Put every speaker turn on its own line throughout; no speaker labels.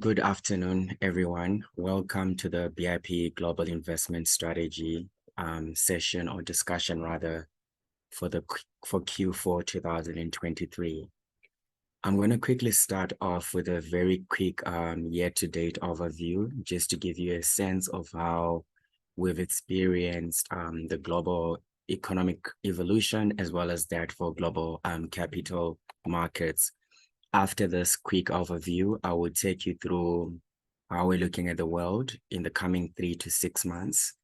Good afternoon, everyone. Welcome to the BIP Global Investment Strategy session or discussion rather for Q4 2023. I'm going to quickly start off with a very quick year-to-date overview, just to give you a sense of how we've experienced the global economic evolution as well as that for global capital markets. After this quick overview, I will take you through how we're looking at the world in the coming 3 to 6 months.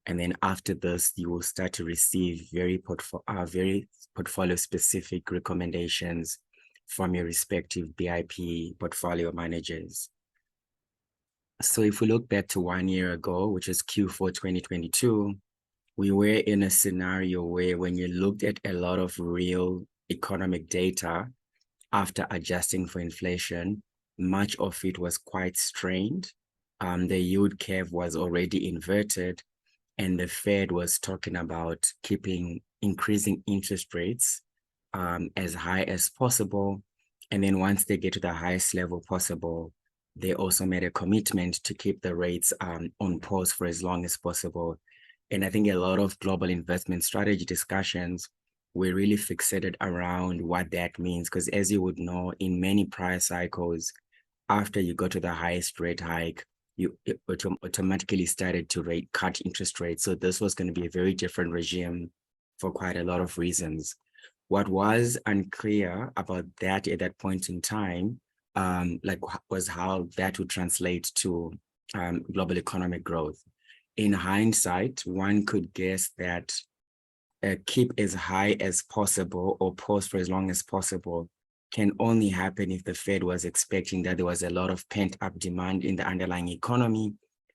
And then after this, you will start to receive very portfolio-specific recommendations from your respective BIP portfolio managers. So if we look back to 1 year ago, which is Q4 2022, we were in a scenario where when you looked at a lot of real economic data, after adjusting for inflation, much of it was quite strained. The yield curve was already inverted, and the Fed was talking about increasing interest rates as high as possible. And then once they get to the highest level possible, they also made a commitment to keep the rates on pause for as long as possible. And I think a lot of global investment strategy discussions, we're really fixated around what that means, because as you would know, in many prior cycles, after you go to the highest rate hike, you automatically started to cut interest rates. So this was going to be a very different regime for quite a lot of reasons. What was unclear about that at that point in time, was how that would translate to global economic growth. In hindsight, one could guess that keep as high as possible or pause for as long as possible can only happen if the Fed was expecting that there was a lot of pent-up demand in the underlying economy,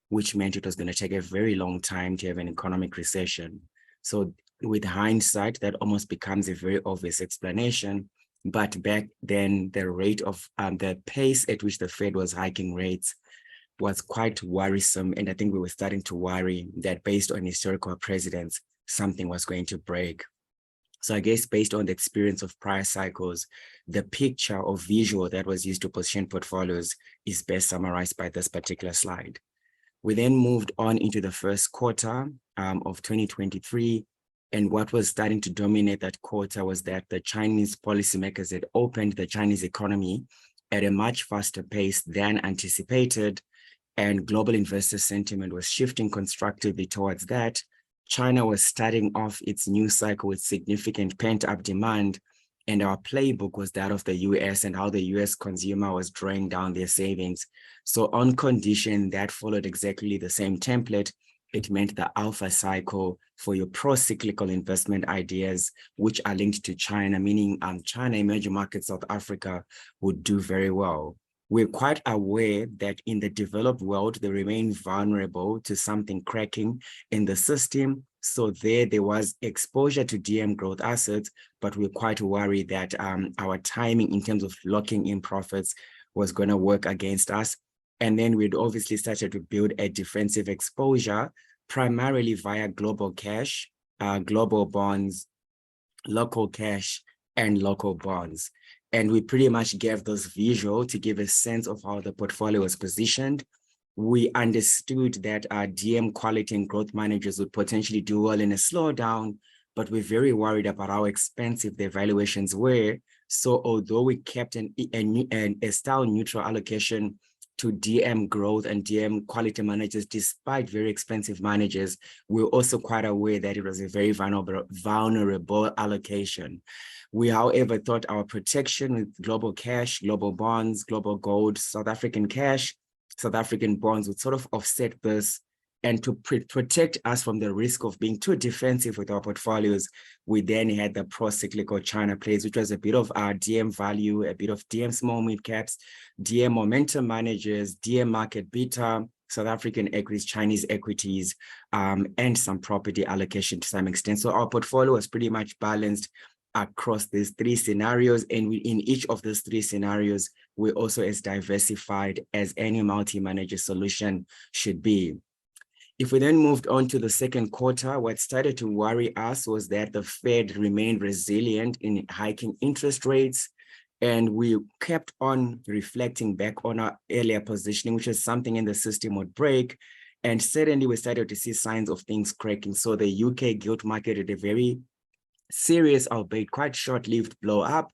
which meant it was going to take a very long time to have an economic recession. So with hindsight, that almost becomes a very obvious explanation. But back then, the rate of the pace at which the Fed was hiking rates was quite worrisome. And I think we were starting to worry that based on historical precedents, something was going to break. So I guess based on the experience of prior cycles, the picture or visual that was used to position portfolios is best summarized by this particular slide. We then moved on into the first quarter of 2023. And what was starting to dominate that quarter was that the Chinese policymakers had opened the Chinese economy at a much faster pace than anticipated. And global investor sentiment was shifting constructively towards that. China was starting off its new cycle with significant pent-up demand, and our playbook was that of the US and how the US consumer was drawing down their savings. So on condition that followed exactly the same template, it meant the alpha cycle for your pro-cyclical investment ideas, which are linked to China, meaning China, emerging markets, South Africa would do very well. We're quite aware that in the developed world, they remain vulnerable to something cracking in the system. So there was exposure to DM growth assets, but we're quite worried that our timing in terms of locking in profits was going to work against us. And then we'd obviously started to build a defensive exposure, primarily via global cash, global bonds, local cash, and local bonds. And we pretty much gave this visual to give a sense of how the portfolio was positioned. We understood that our DM quality and growth managers would potentially do well in a slowdown, but we're very worried about how expensive the valuations were. So although we kept a style neutral allocation to DM growth and DM quality managers, despite very expensive managers, we're also quite aware that it was a very vulnerable allocation. We, however, thought our protection with global cash, global bonds, global gold, South African cash, South African bonds would sort of offset this. And to protect us from the risk of being too defensive with our portfolios, we then had the pro-cyclical China plays, which was a bit of our DM value, a bit of DM small mid caps, DM momentum managers, DM market beta, South African equities, Chinese equities, and some property allocation to some extent. So our portfolio was pretty much balanced across these three scenarios. And in each of those three scenarios, we're also as diversified as any multi-manager solution should be. If we then moved on to the second quarter, what started to worry us was that the Fed remained resilient in hiking interest rates. And we kept on reflecting back on our earlier positioning, which is something in the system would break. And suddenly we started to see signs of things cracking. So the UK gilt market had a very serious, albeit quite short-lived blow up.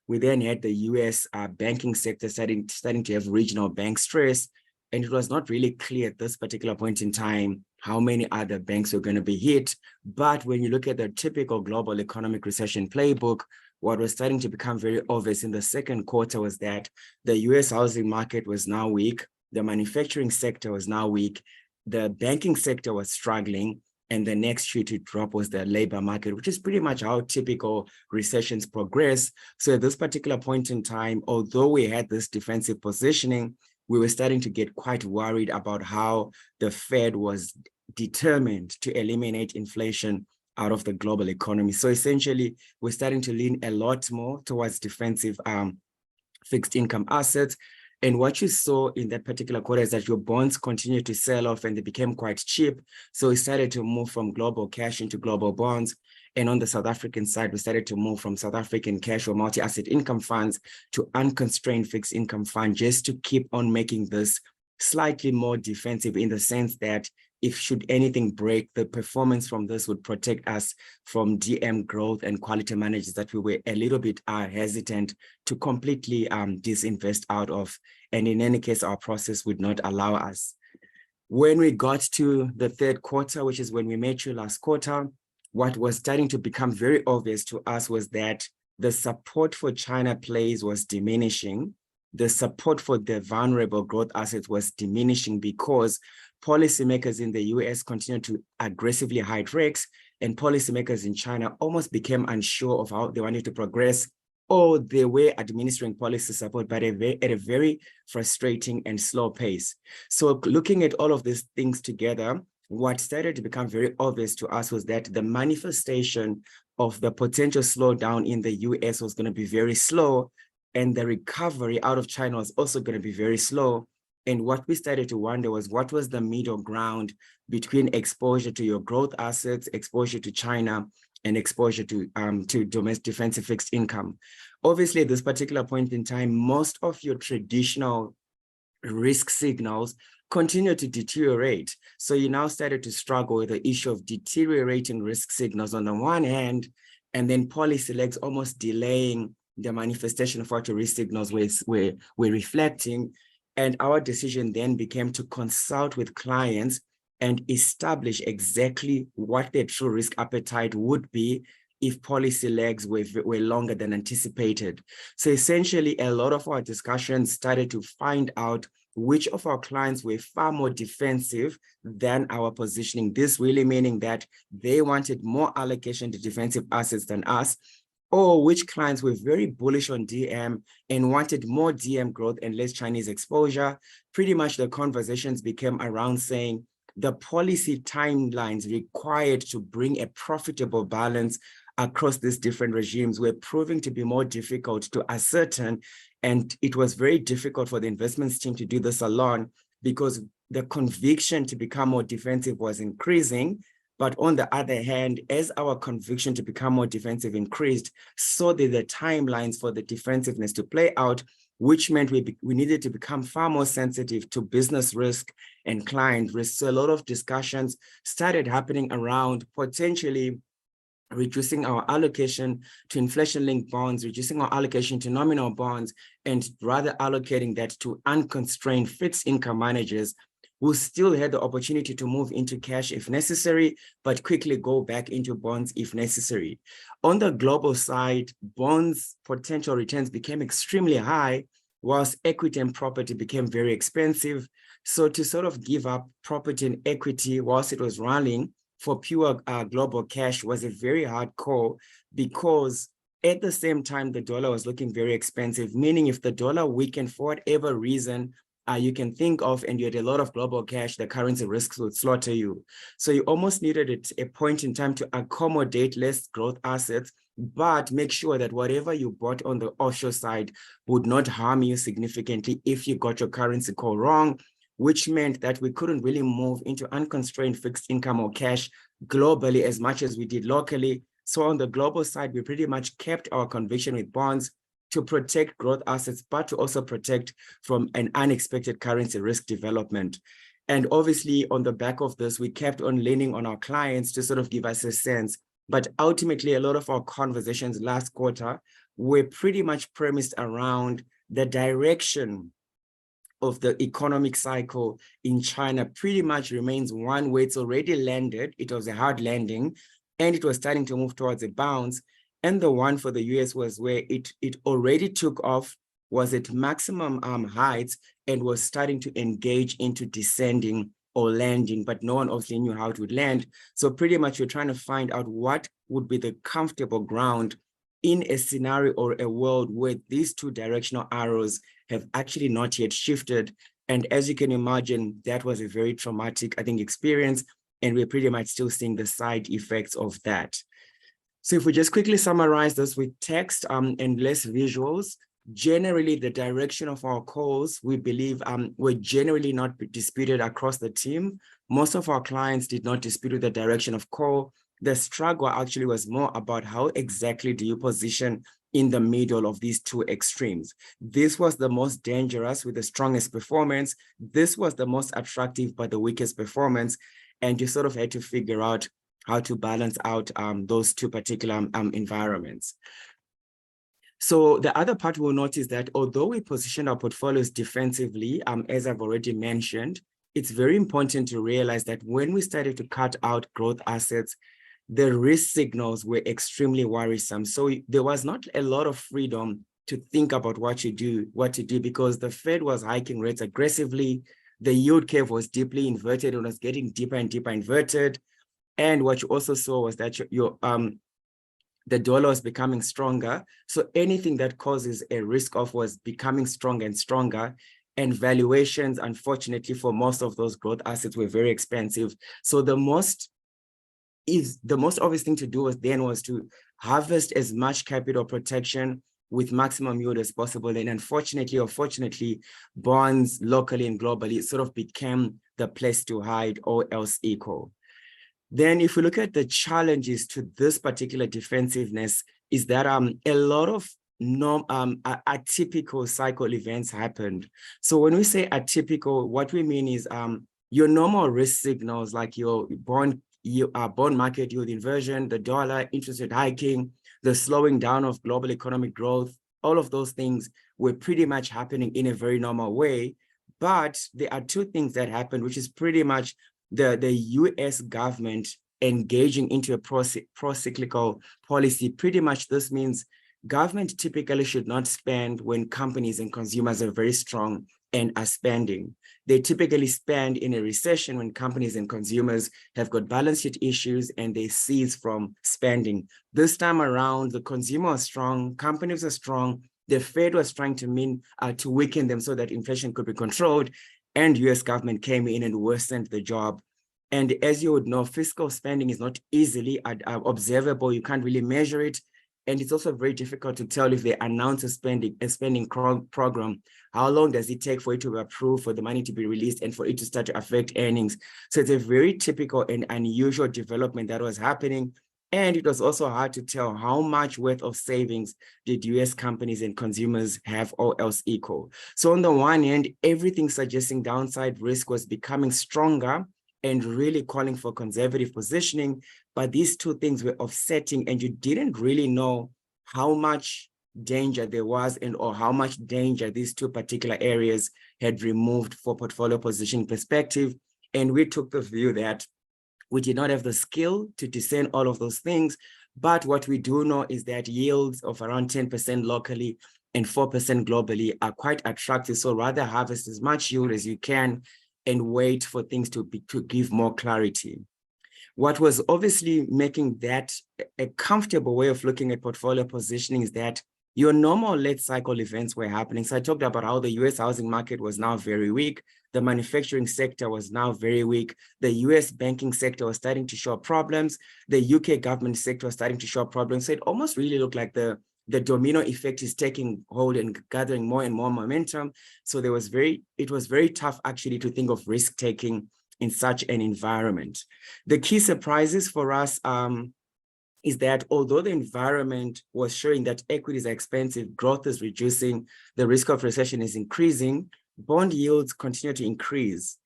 We then had the US banking sector starting to have regional bank stress. And it was not really clear at this particular point in time how many other banks were going to be hit. But when you look at the typical global economic recession playbook, what was starting to become very obvious in the second quarter was that the US housing market was now weak, the manufacturing sector was now weak, the banking sector was struggling, and the next shoe to drop was the labor market, which is pretty much how typical recessions progress. So at this particular point in time, although we had this defensive positioning, we were starting to get quite worried about how the Fed was determined to eliminate inflation out of the global economy. So essentially, we're starting to lean a lot more towards defensive fixed income assets. And what you saw in that particular quarter is that your bonds continued to sell off and they became quite cheap. So we started to move from global cash into global bonds. And on the South African side, we started to move from South African cash or multi-asset income funds to unconstrained fixed income fund, just to keep on making this slightly more defensive, in the sense that if should anything break, the performance from this would protect us from DM growth and quality managers that we were a little bit hesitant to completely disinvest out of. And in any case, our process would not allow us. When we got to the third quarter, which is when we met you last quarter, what was starting to become very obvious to us was that the support for China plays was diminishing. The support for the vulnerable growth assets was diminishing because policymakers in the US continued to aggressively hike rates, and policymakers in China almost became unsure of how they wanted to progress, or they were administering policy support, but at a very frustrating and slow pace. So looking at all of these things together, what started to become very obvious to us was that the manifestation of the potential slowdown in the US was going to be very slow, and the recovery out of China was also going to be very slow. And what we started to wonder was, what was the middle ground between exposure to your growth assets, exposure to China, and exposure to domestic defensive fixed income? Obviously, at this particular point in time, most of your traditional risk signals continue to deteriorate. So you now started to struggle with the issue of deteriorating risk signals on the one hand, and then policy legs almost delaying the manifestation of what your risk signals we're reflecting. And our decision then became to consult with clients and establish exactly what their true risk appetite would be if policy legs were longer than anticipated. So essentially, a lot of our discussions started to find out which of our clients were far more defensive than our positioning. This really meaning that they wanted more allocation to defensive assets than us, or which clients were very bullish on DM and wanted more DM growth and less Chinese exposure. Pretty much the conversations became around saying the policy timelines required to bring a profitable balance across these different regimes were proving to be more difficult to ascertain. And it was very difficult for the investments team to do this alone, because the conviction to become more defensive was increasing. But on the other hand, as our conviction to become more defensive increased, so did the timelines for the defensiveness to play out, which meant we needed to become far more sensitive to business risk and client risk. So a lot of discussions started happening around potentially reducing our allocation to inflation-linked bonds, reducing our allocation to nominal bonds, and rather allocating that to unconstrained fixed income managers who still had the opportunity to move into cash if necessary, but quickly go back into bonds if necessary. On the global side, bonds potential returns became extremely high, whilst equity and property became very expensive. So to sort of give up property and equity whilst it was rallying for pure global cash was a very hard call, because at the same time, the dollar was looking very expensive, meaning if the dollar weakened for whatever reason you can think of, and you had a lot of global cash, the currency risks would slaughter you. So you almost needed a point in time to accommodate less growth assets, but make sure that whatever you bought on the offshore side would not harm you significantly if you got your currency call wrong, which meant that we couldn't really move into unconstrained fixed income or cash globally as much as we did locally. So on the global side, we pretty much kept our conviction with bonds, to protect growth assets, but to also protect from an unexpected currency risk development. And obviously, on the back of this, we kept on leaning on our clients to sort of give us a sense. But ultimately, a lot of our conversations last quarter were pretty much premised around the direction of the economic cycle in China pretty much remains one way. It's already landed. It was a hard landing, and it was starting to move towards a bounce. And the one for the US was where it already took off, was at maximum heights, and was starting to engage into descending or landing, but no one obviously knew how it would land. So pretty much you're trying to find out what would be the comfortable ground in a scenario or a world where these two directional arrows have actually not yet shifted. And as you can imagine, that was a very traumatic, I think, experience. And we're pretty much still seeing the side effects of that. So if we just quickly summarize this with text and less visuals, generally the direction of our calls, we believe were generally not disputed across the team. Most of our clients did not dispute the direction of call. The struggle actually was more about how exactly do you position in the middle of these two extremes. This was the most dangerous with the strongest performance. This was the most attractive but the weakest performance. And you sort of had to figure out how to balance out those two particular environments. So the other part we'll notice that although we positioned our portfolios defensively, as I've already mentioned, it's very important to realize that when we started to cut out growth assets, the risk signals were extremely worrisome. So there was not a lot of freedom to think about what to do, because the Fed was hiking rates aggressively. The yield curve was deeply inverted and was getting deeper and deeper inverted. And what you also saw was that the dollar was becoming stronger. So anything that causes a risk off was becoming stronger and stronger. And valuations, unfortunately, for most of those growth assets were very expensive. So the most obvious thing to do was to harvest as much capital protection with maximum yield as possible. And unfortunately or fortunately, bonds locally and globally sort of became the place to hide, all else equal. Then if we look at the challenges to this particular defensiveness, is that a lot of atypical cycle events happened. So when we say atypical, what we mean is your normal risk signals like your bond market yield inversion, the dollar interest rate hiking, the slowing down of global economic growth, all of those things were pretty much happening in a very normal way. But there are two things that happened, which is pretty much the US government engaging into a pro-cyclical policy. Pretty much this means government typically should not spend when companies and consumers are very strong and are spending. They typically spend in a recession when companies and consumers have got balance sheet issues and they cease from spending. This time around, the consumer was strong, companies are strong, the Fed was trying to weaken them so that inflation could be controlled, and US government came in and worsened the job. And as you would know, fiscal spending is not easily observable. You can't really measure it. And it's also very difficult to tell if they announce a spending program, how long does it take for it to be approved, for the money to be released, and for it to start to affect earnings. So it's a very typical and unusual development that was happening. And it was also hard to tell how much worth of savings did US companies and consumers have, all else equal. So on the one hand, everything suggesting downside risk was becoming stronger and really calling for conservative positioning. But these two things were offsetting, and you didn't really know how much danger there was or how much danger these two particular areas had removed for portfolio positioning perspective. And we took the view that we did not have the skill to discern all of those things. But what we do know is that yields of around 10% locally and 4% globally are quite attractive. So rather harvest as much yield as you can and wait for things to give more clarity. What was obviously making that a comfortable way of looking at portfolio positioning is that your normal late cycle events were happening. So I talked about how the US housing market was now very weak. The manufacturing sector was now very weak. The US banking sector was starting to show problems. The UK government sector was starting to show problems. So it almost really looked like the domino effect is taking hold and gathering more and more momentum. So it was very tough actually to think of risk taking in such an environment. The key surprises for us is that although the environment was showing that equities are expensive, growth is reducing, the risk of recession is increasing, bond yields continue to increase,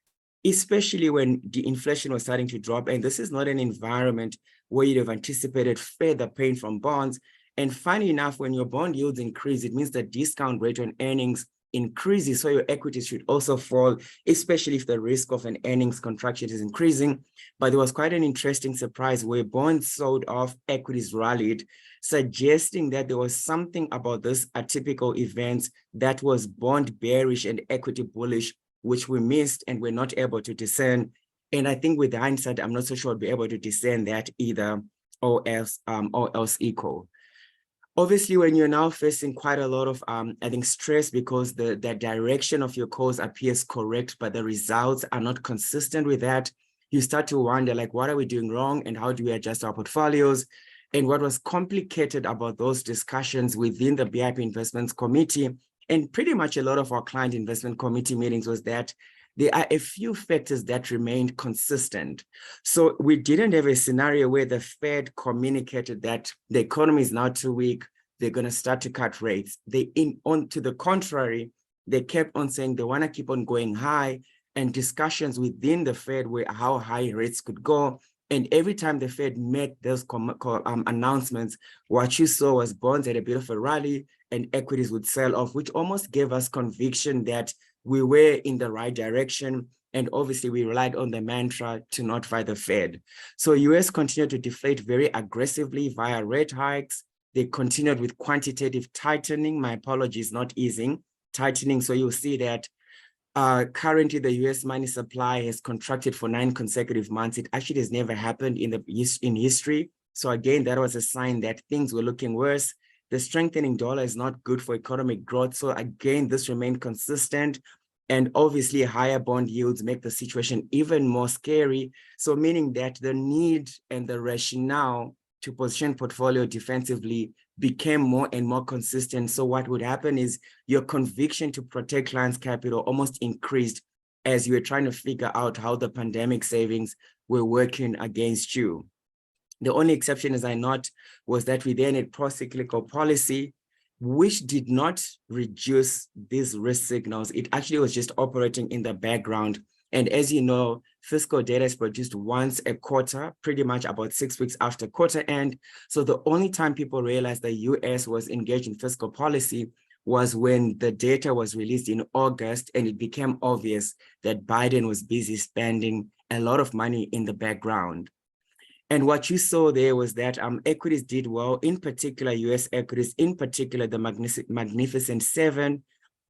especially when the inflation was starting to drop. And this is not an environment where you'd have anticipated further pain from bonds. And funny enough, when your bond yields increase, it means the discount rate on earnings increases, so your equities should also fall, especially if the risk of an earnings contraction is increasing. But there was quite an interesting surprise where bonds sold off, equities rallied, suggesting that there was something about this atypical event that was bond bearish and equity bullish, which we missed and we're not able to discern. And I think with hindsight, I'm not so sure I'll be able to discern that either, or else equal. Obviously, when you're now facing quite a lot of, I think, stress because the direction of your course appears correct, but the results are not consistent with that, you start to wonder, like, what are we doing wrong and how do we adjust our portfolios? And what was complicated about those discussions within the BIP Investments Committee, and pretty much a lot of our client investment committee meetings, was that there are a few factors that remained consistent. So we didn't have a scenario where the Fed communicated that the economy is now too weak, they're going to start to cut rates. To the contrary, they kept on saying they want to keep on going high, and discussions within the Fed were how high rates could go. And every time the Fed met those announcements, what you saw was bonds had a bit of a rally and equities would sell off, which almost gave us conviction that we were in the right direction. And obviously we relied on the mantra to not fight the Fed. So US continued to deflate very aggressively via rate hikes. They continued with quantitative tightening. My apologies, not easing, tightening. So you'll see that currently the US money supply has contracted for 9 consecutive months. It actually has never happened in history. So again, that was a sign that things were looking worse. The strengthening dollar is not good for economic growth. So again, this remained consistent. And obviously higher bond yields make the situation even more scary. So meaning that the need and the rationale to position portfolio defensively became more and more consistent. So what would happen is your conviction to protect clients' capital almost increased as you were trying to figure out how the pandemic savings were working against you. The only exception, as I note, was that we then had pro-cyclical policy, which did not reduce these risk signals. It actually was just operating in the background. And as you know, fiscal data is produced once a quarter, pretty much about 6 weeks after quarter end. So the only time people realized the US was engaged in fiscal policy was when the data was released in August, and it became obvious that Biden was busy spending a lot of money in the background. And what you saw there was that equities did well, in particular US equities, in particular the Magnificent Seven.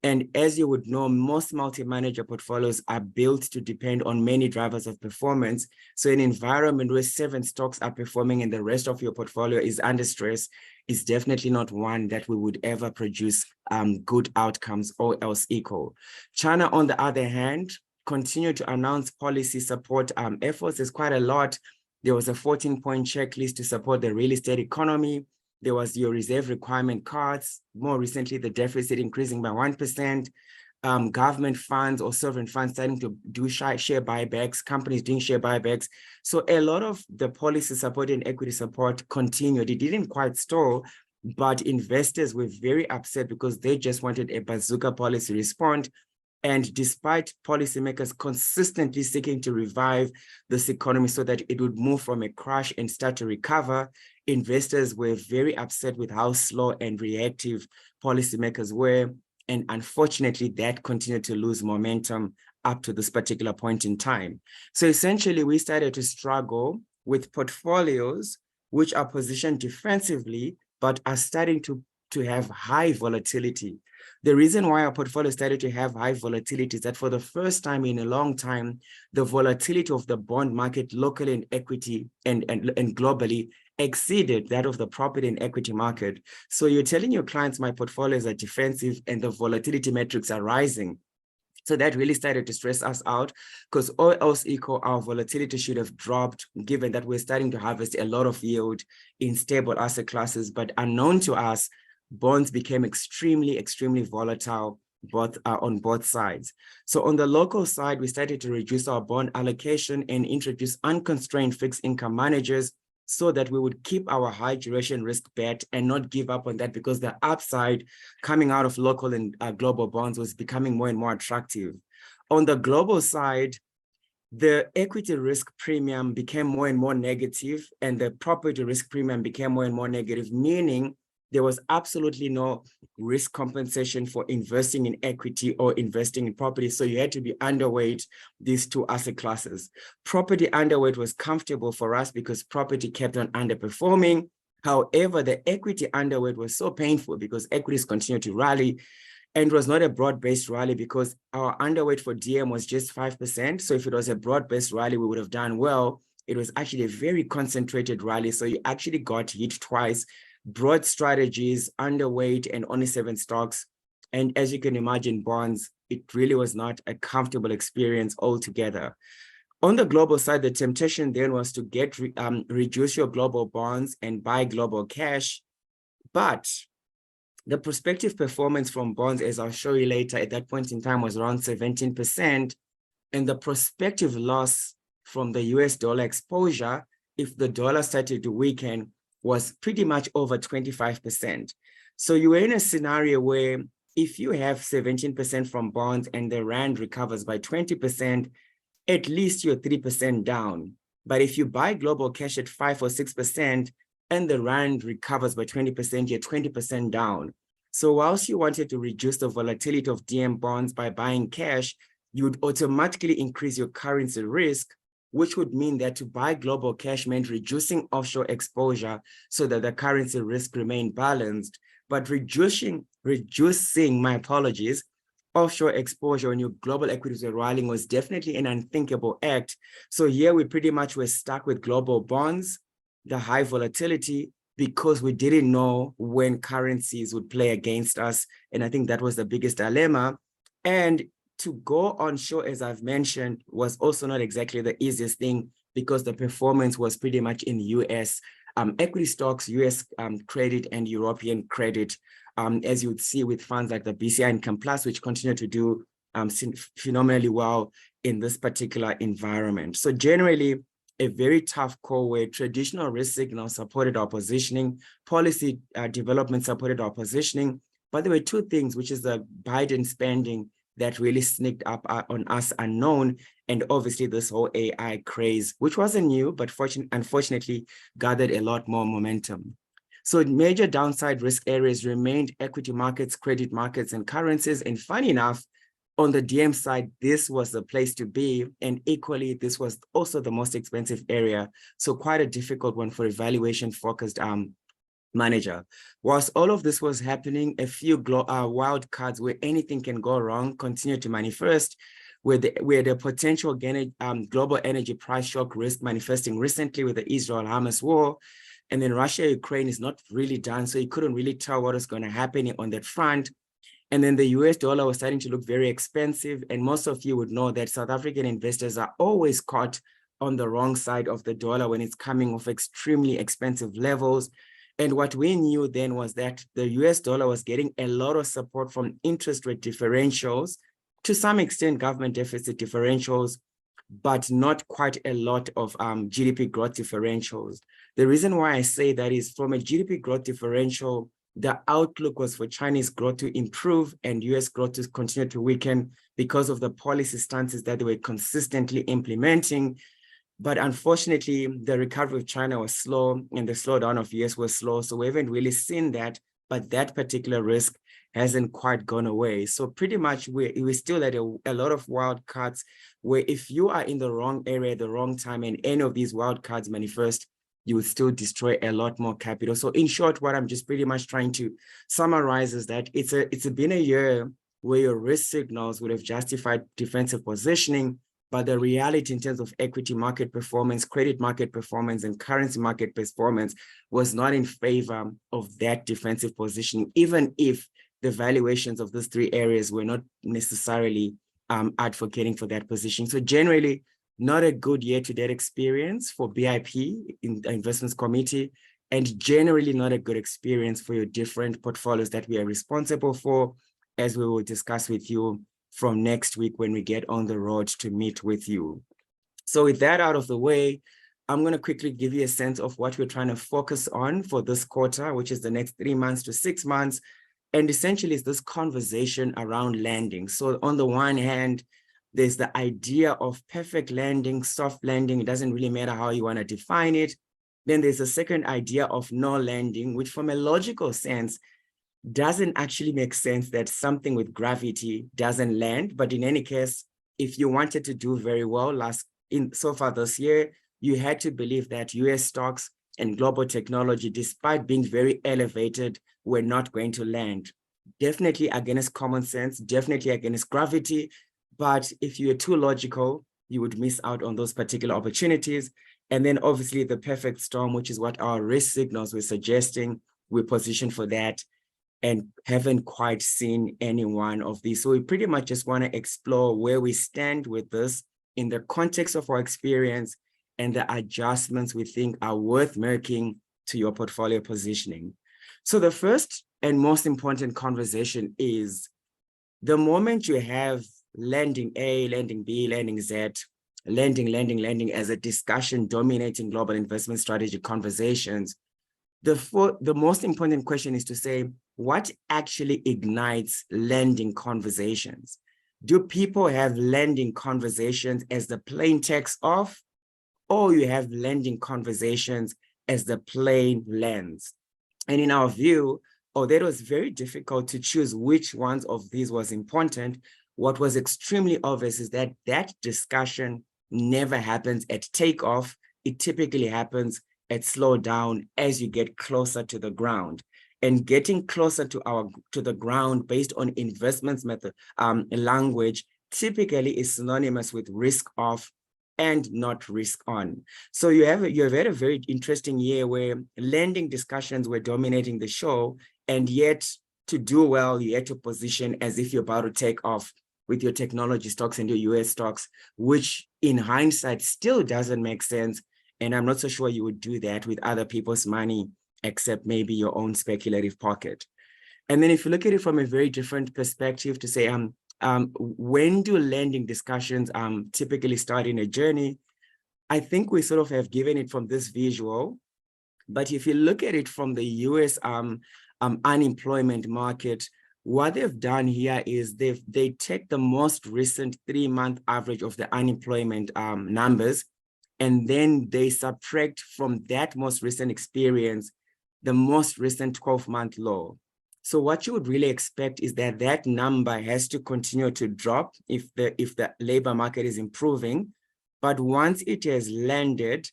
And as you would know, most multi-manager portfolios are built to depend on many drivers of performance. So an environment where 7 stocks are performing and the rest of your portfolio is under stress is definitely not one that we would ever produce good outcomes, all else equal. China, on the other hand, continued to announce policy support efforts. There's quite a lot. There was a 14-point checklist to support the real estate economy. There was your reserve requirement cards. More recently, the deficit increasing by 1%. Government funds or sovereign funds starting to do share buybacks, companies doing share buybacks. So a lot of the policy support and equity support continued. It didn't quite stall, but investors were very upset because they just wanted a bazooka policy response. And despite policymakers consistently seeking to revive this economy so that it would move from a crash and start to recover, investors were very upset with how slow and reactive policymakers were. And unfortunately, that continued to lose momentum up to this particular point in time. So essentially, we started to struggle with portfolios which are positioned defensively, but are starting to have high volatility. The reason why our portfolio started to have high volatility is that for the first time in a long time, the volatility of the bond market locally in equity and globally exceeded that of the property and equity market. So you're telling your clients, my portfolios are defensive and the volatility metrics are rising. So that really started to stress us out, because all else equal, our volatility should have dropped, given that we're starting to harvest a lot of yield in stable asset classes. But unknown to us, bonds became extremely, extremely volatile on both sides. So on the local side, we started to reduce our bond allocation and introduce unconstrained fixed income managers, so that we would keep our high duration risk bet and not give up on that, because the upside coming out of local and global bonds was becoming more and more attractive. On the global side, the equity risk premium became more and more negative, and the property risk premium became more and more negative, meaning there was absolutely no risk compensation for investing in equity or investing in property. So you had to be underweight these two asset classes. Property underweight was comfortable for us because property kept on underperforming. However, the equity underweight was so painful because equities continued to rally, and it was not a broad-based rally because our underweight for DM was just 5%. So if it was a broad-based rally, we would have done well. It was actually a very concentrated rally. So you actually got hit twice. Broad strategies, underweight, and only 7 stocks. And as you can imagine, bonds, it really was not a comfortable experience altogether. On the global side, the temptation then was to reduce your global bonds and buy global cash. But the prospective performance from bonds, as I'll show you later, at that point in time was around 17%. And the prospective loss from the US dollar exposure, if the dollar started to weaken, was pretty much over 25%. So you were in a scenario where if you have 17% from bonds and the rand recovers by 20%, at least you're 3% down. But if you buy global cash at 5 or 6% and the rand recovers by 20%, you're 20% down. So whilst you wanted to reduce the volatility of DM bonds by buying cash, you would automatically increase your currency risk, which would mean that to buy global cash meant reducing offshore exposure so that the currency risk remained balanced. But reducing, my apologies, offshore exposure when your global equities were rallying was definitely an unthinkable act. So here we pretty much were stuck with global bonds, the high volatility, because we didn't know when currencies would play against us. And I think that was the biggest dilemma. And to go onshore, as I've mentioned, was also not exactly the easiest thing because the performance was pretty much in US equity stocks, US credit, and European credit, as you would see with funds like the BCI Income Plus, which continue to do phenomenally well in this particular environment. So generally, a very tough call where traditional risk signals supported our positioning, policy development supported our positioning, but there were two things, which is the Biden spending that really sneaked up on us unknown, and obviously this whole AI craze, which wasn't new, but unfortunately gathered a lot more momentum. So major downside risk areas remained equity markets, credit markets, and currencies. And funny enough, on the DM side, this was the place to be. And equally, this was also the most expensive area. So quite a difficult one for evaluation-focused manager. Whilst all of this was happening, a few wild cards where anything can go wrong continued to manifest, where the potential global energy price shock risk manifesting recently with the Israel-Hamas war. And then Russia-Ukraine is not really done, so you couldn't really tell what was going to happen on that front. And then the US dollar was starting to look very expensive. And most of you would know that South African investors are always caught on the wrong side of the dollar when it's coming off extremely expensive levels. And what we knew then was that the US dollar was getting a lot of support from interest rate differentials, to some extent government deficit differentials, but not quite a lot of GDP growth differentials. The reason why I say that is from a GDP growth differential, the outlook was for Chinese growth to improve and US growth to continue to weaken because of the policy stances that they were consistently implementing. But unfortunately, the recovery of China was slow and the slowdown of US was slow. So we haven't really seen that, but that particular risk hasn't quite gone away. So pretty much we still had a lot of wild cards where if you are in the wrong area at the wrong time and any of these wild cards manifest, you would still destroy a lot more capital. So in short, what I'm just pretty much trying to summarize is that it's been a year where your risk signals would have justified defensive positioning, but the reality in terms of equity market performance, credit market performance, and currency market performance was not in favor of that defensive positioning, even if the valuations of these three areas were not necessarily advocating for that position. So generally, not a good year-to-date experience for BIP in the investments committee, and generally not a good experience for your different portfolios that we are responsible for, as we will discuss with you from next week when we get on the road to meet with you. So with that out of the way, I'm going to quickly give you a sense of what we're trying to focus on for this quarter, which is the next 3 months to 6 months. And essentially, it's this conversation around landing. So on the one hand, there's the idea of perfect landing, soft landing. It doesn't really matter how you want to define it. Then there's a second idea of no landing, which from a logical sense doesn't actually make sense that something with gravity doesn't land. But in any case, if you wanted to do very well so far this year, you had to believe that US stocks and global technology, despite being very elevated, were not going to land. Definitely against common sense, definitely against gravity. But if you're too logical, you would miss out on those particular opportunities. And then obviously the perfect storm, which is what our risk signals were suggesting, we're positioned for that and haven't quite seen any one of these. So we pretty much just want to explore where we stand with this in the context of our experience and the adjustments we think are worth making to your portfolio positioning. So the first and most important conversation is the moment you have landing A, landing B, landing Z, landing as a discussion dominating global investment strategy conversations, the most important question is to say, what actually ignites landing conversations? Do people have landing conversations as the plain text off, or you have landing conversations as the plain lens? And in our view, although it was very difficult to choose which ones of these was important, what was extremely obvious is that that discussion never happens at takeoff. It typically happens at slow down as you get closer to the ground. And getting closer to the ground based on investments method language typically is synonymous with risk off and not risk on. So you've had a very interesting year where lending discussions were dominating the show, and yet to do well, you had to position as if you're about to take off with your technology stocks and your US stocks, which in hindsight still doesn't make sense. And I'm not so sure you would do that with other people's money, except maybe your own speculative pocket. And then if you look at it from a very different perspective to say, when do lending discussions typically start in a journey? I think we sort of have given it from this visual, but if you look at it from the US unemployment market, what they've done here is they take the most recent 3-month average of the unemployment numbers, and then they subtract from that most recent experience the most recent 12-month low. So what you would really expect is that that number has to continue to drop if the labor market is improving. But once it has landed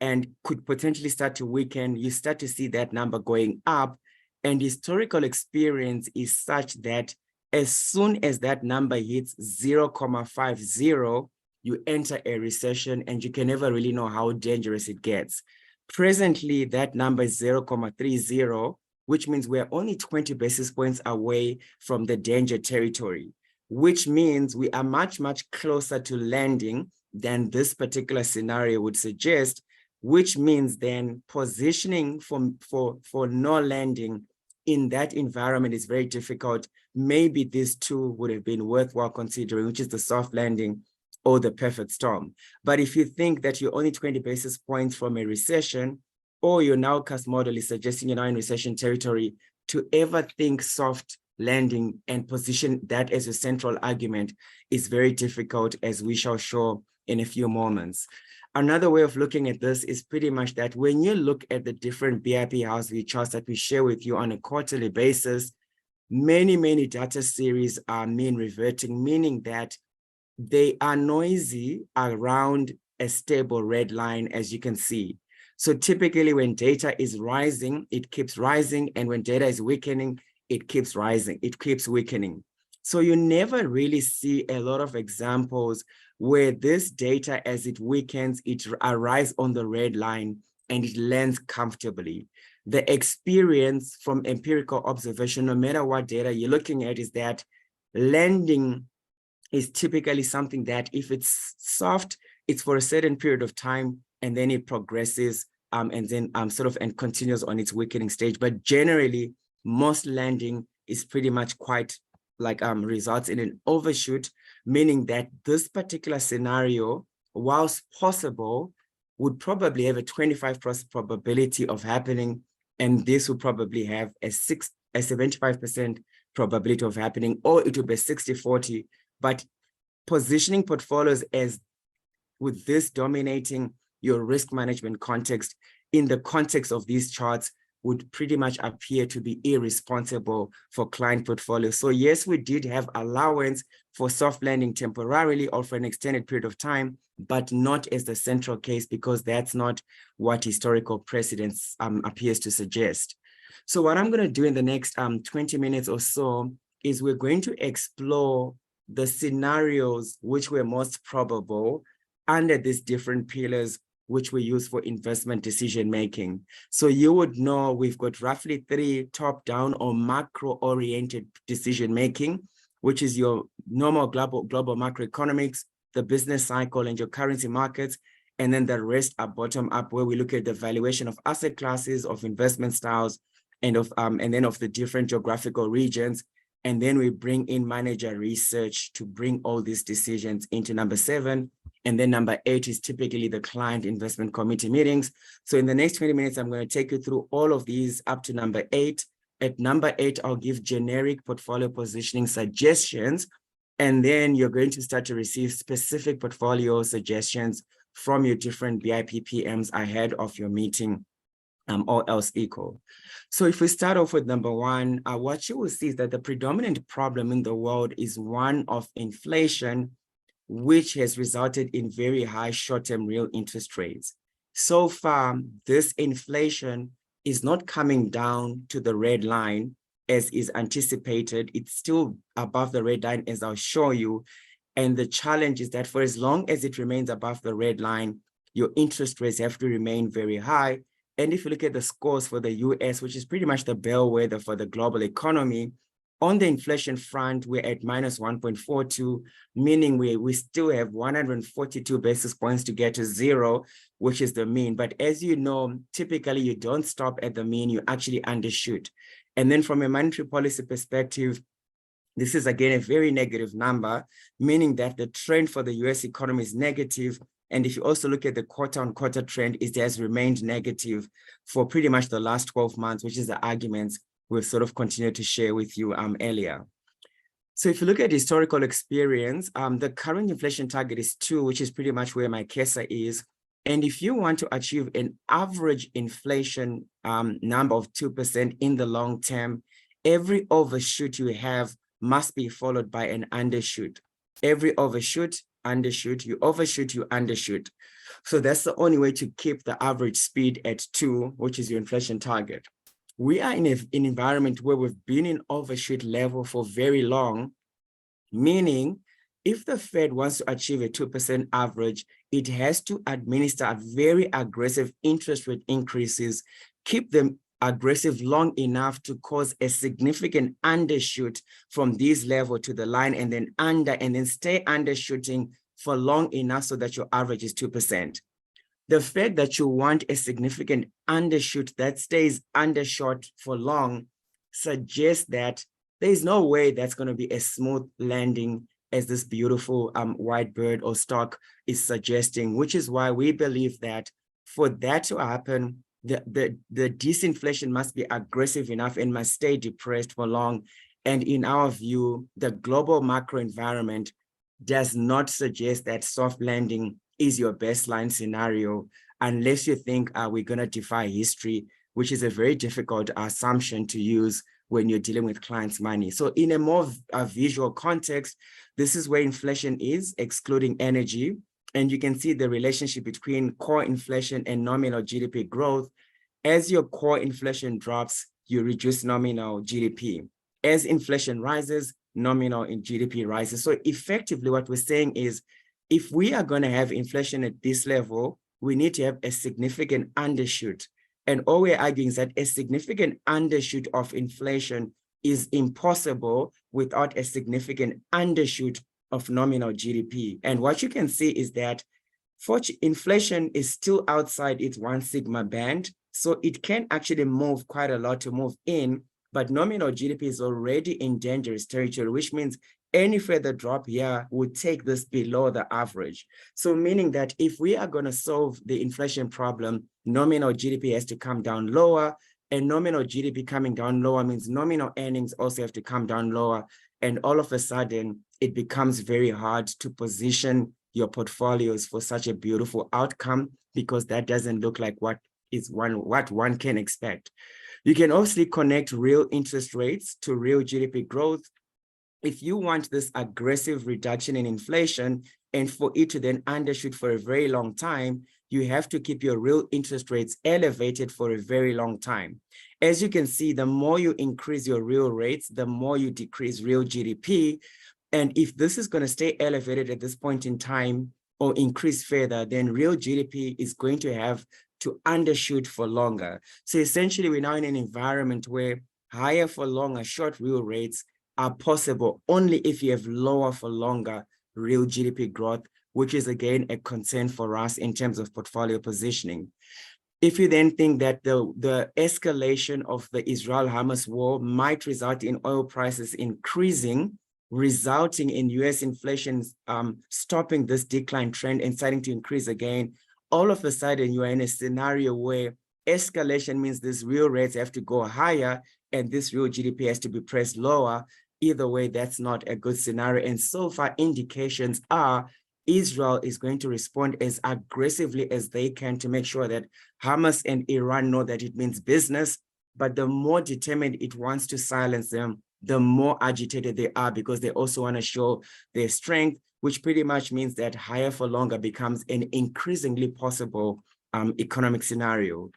and could potentially start to weaken, you start to see that number going up. And historical experience is such that as soon as that number hits 0.50, you enter a recession, and you can never really know how dangerous it gets. Presently, that number is 0.30, which means we're only 20 basis points away from the danger territory, which means we are much, much closer to landing than this particular scenario would suggest, which means then positioning for no landing in that environment is very difficult. Maybe these two would have been worthwhile considering, which is the soft landing or the perfect storm. But if you think that you're only 20 basis points from a recession, or your nowcast model is suggesting you're now in recession territory, to ever think soft landing and position that as a central argument is very difficult, as we shall show in a few moments. Another way of looking at this is pretty much that when you look at the different BIP house view charts that we share with you on a quarterly basis, many data series are mean reverting, meaning that they are noisy around a stable red line, as you can see. So typically when data is rising, it keeps rising. And when data is weakening, it keeps rising, it keeps weakening. So you never really see a lot of examples where this data, as it weakens, it arrives on the red line and it lands comfortably. The experience from empirical observation, no matter what data you're looking at, is that landing is typically something that if it's soft, it's for a certain period of time, and then it progresses and then and continues on its weakening stage. But generally, most landing is pretty much quite like results in an overshoot, meaning that this particular scenario, whilst possible, would probably have a 25% probability of happening, and this would probably have a 75% probability of happening, or it would be 60-40. But positioning portfolios as with this dominating your risk management context in the context of these charts would pretty much appear to be irresponsible for client portfolios. So yes, we did have allowance for soft landing temporarily or for an extended period of time, but not as the central case, because that's not what historical precedence appears to suggest. So what I'm going to do in the next 20 minutes or so is we're going to explore the scenarios which were most probable under these different pillars which we use for investment decision-making. So you would know we've got roughly 3 top-down or macro-oriented decision-making, which is your normal global macroeconomics, the business cycle, and your currency markets. And then the rest are bottom-up, where we look at the valuation of asset classes, of investment styles, and then of the different geographical regions. And then we bring in manager research to bring all these decisions into number 7. And then number 8 is typically the client investment committee meetings. So in the next 20 minutes, I'm going to take you through all of these up to number 8. At number 8, I'll give generic portfolio positioning suggestions. And then you're going to start to receive specific portfolio suggestions from your different BIP PMs ahead of your meeting, all else equal. So if we start off with number 1, what you will see is that the predominant problem in the world is one of inflation, which has resulted in very high short-term real interest rates. So far, this inflation is not coming down to the red line as is anticipated. It's still above the red line, as I'll show you. And the challenge is that for as long as it remains above the red line, your interest rates have to remain very high. And if you look at the scores for the US, which is pretty much the bellwether for the global economy, on the inflation front, we're at minus 1.42, meaning we still have 142 basis points to get to 0, which is the mean. But as you know, typically you don't stop at the mean, you actually undershoot. And then from a monetary policy perspective, this is again a very negative number, meaning that the trend for the US economy is negative. And if you also look at the quarter-on-quarter trend, it has remained negative for pretty much the last 12 months, which is the arguments we've sort of continued to share with you earlier. So if you look at historical experience, the current inflation target is 2, which is pretty much where my cursor is. And if you want to achieve an average inflation number of 2% in the long term, every overshoot you have must be followed by an undershoot. Every overshoot, undershoot, you overshoot, you undershoot. So that's the only way to keep the average speed at 2, which is your inflation target. We are in an environment where we've been in overshoot level for very long, meaning if the Fed wants to achieve a 2% average, it has to administer a very aggressive interest rate increases, keep them aggressive long enough to cause a significant undershoot from this level to the line, and then stay undershooting for long enough so that your average is 2%. The fact that you want a significant undershoot that stays undershot for long suggests that there's no way that's going to be a smooth landing, as this beautiful white bird or stock is suggesting, which is why we believe that for that to happen, the disinflation must be aggressive enough and must stay depressed for long. And in our view, the global macro environment does not suggest that soft landing is your baseline scenario, unless you think we're going to defy history, which is a very difficult assumption to use when you're dealing with clients' money. So in a more visual context, this is where inflation is, excluding energy. And you can see the relationship between core inflation and nominal GDP growth. As your core inflation drops, you reduce nominal GDP. As inflation rises, nominal in GDP rises. So effectively what we're saying is, if we are going to have inflation at this level, we need to have a significant undershoot. And all we're arguing is that a significant undershoot of inflation is impossible without a significant undershoot of nominal GDP. And what you can see is that inflation is still outside its 1 sigma band, so it can actually move quite a lot to move in, but nominal GDP is already in dangerous territory, which means any further drop here would take this below the average. So meaning that if we are going to solve the inflation problem, nominal GDP has to come down lower, and nominal GDP coming down lower means nominal earnings also have to come down lower. And all of a sudden, it becomes very hard to position your portfolios for such a beautiful outcome, because that doesn't look like what one can expect. You can also connect real interest rates to real GDP growth. If you want this aggressive reduction in inflation and for it to then undershoot for a very long time, you have to keep your real interest rates elevated for a very long time. As you can see, the more you increase your real rates, the more you decrease real GDP. And if this is going to stay elevated at this point in time or increase further, then real GDP is going to have to undershoot for longer. So essentially, we're now in an environment where higher for longer short real rates are possible only if you have lower for longer real GDP growth, which is again a concern for us in terms of portfolio positioning. If you then think that the escalation of the Israel-Hamas war might result in oil prices increasing, resulting in US inflation stopping this decline trend and starting to increase again, all of a sudden you are in a scenario where escalation means these real rates have to go higher and this real GDP has to be pressed lower. Either way, that's not a good scenario. And so far, indications are Israel is going to respond as aggressively as they can to make sure that Hamas and Iran know that it means business. But the more determined it wants to silence them, the more agitated they are, because they also want to show their strength, which pretty much means that higher for longer becomes an increasingly possible economic scenario.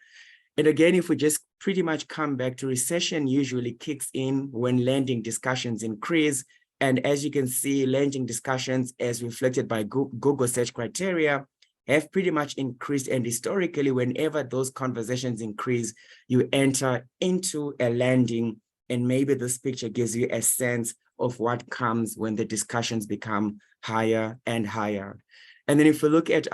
And again, if we just pretty much come back to recession usually kicks in when lending discussions increase. And as you can see, lending discussions as reflected by Google search criteria have pretty much increased. And historically, whenever those conversations increase, you enter into a lending. And maybe this picture gives you a sense of what comes when the discussions become higher and higher. And then if we look at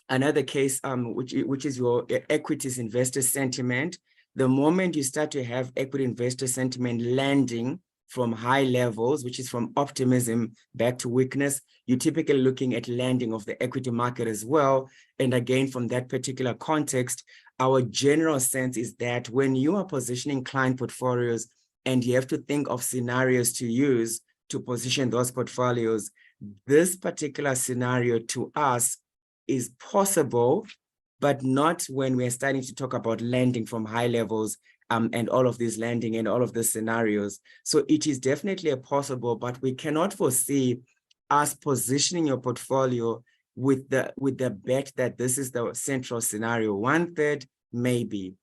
another case, which is your equities investor sentiment, the moment you start to have equity investor sentiment landing from high levels, which is from optimism back to weakness, you're typically looking at landing of the equity market as well. And again, from that particular context, our general sense is that when you are positioning client portfolios and you have to think of scenarios to use to position those portfolios, this particular scenario to us is possible, but not when we're starting to talk about lending from high levels and all of this lending and all of the scenarios. So it is definitely a possible, but we cannot foresee us positioning your portfolio with the bet that this is the central scenario. 1/3 maybe,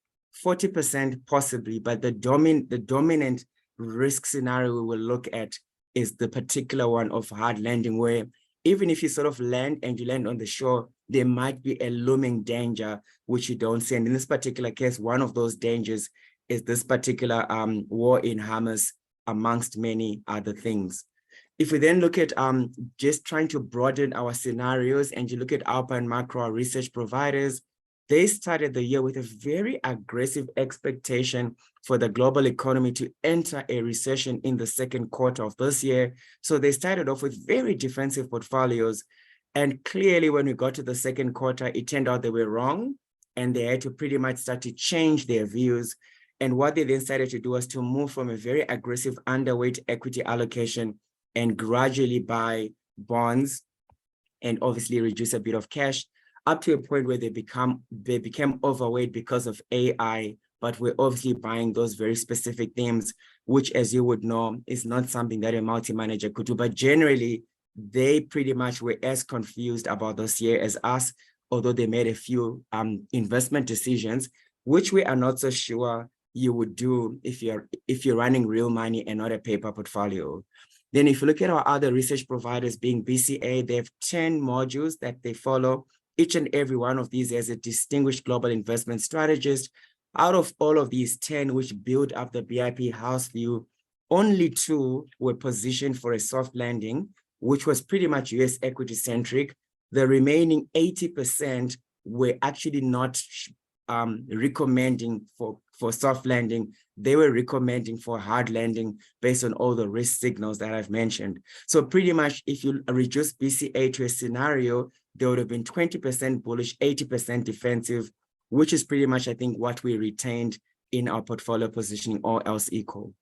40% possibly, but the dominant risk scenario we will look at is the particular one of hard landing, where even if you sort of land and you land on the shore, there might be a looming danger which you don't see. And in this particular case, one of those dangers is this particular war in Hamas, amongst many other things. If we then look at just trying to broaden our scenarios, and you look at Alpine Macro, our research providers, they started the year with a very aggressive expectation for the global economy to enter a recession in the second quarter of this year. So they started off with very defensive portfolios. And clearly, when we got to the second quarter, it turned out they were wrong, and they had to pretty much start to change their views. And what they then started to do was to move from a very aggressive underweight equity allocation and gradually buy bonds and obviously reduce a bit of cash, up to a point where they became overweight because of AI, but we're obviously buying those very specific themes, which, as you would know, is not something that a multi-manager could do. But generally, they pretty much were as confused about this year as us, although they made a few investment decisions, which we are not so sure you would do if you're running real money and not a paper portfolio. Then if you look at our other research providers, being BCA, they have 10 modules that they follow. Each and every one of these has a distinguished global investment strategist. Out of all of these 10, which build up the BIP house view, only 2 were positioned for a soft landing, which was pretty much US equity centric. The remaining 80% were actually not recommending for soft landing. They were recommending for hard landing based on all the risk signals that I've mentioned. So pretty much if you reduce BCA to a scenario, there would have been 20% bullish, 80% defensive, which is pretty much, I think, what we retained in our portfolio positioning, all else equal.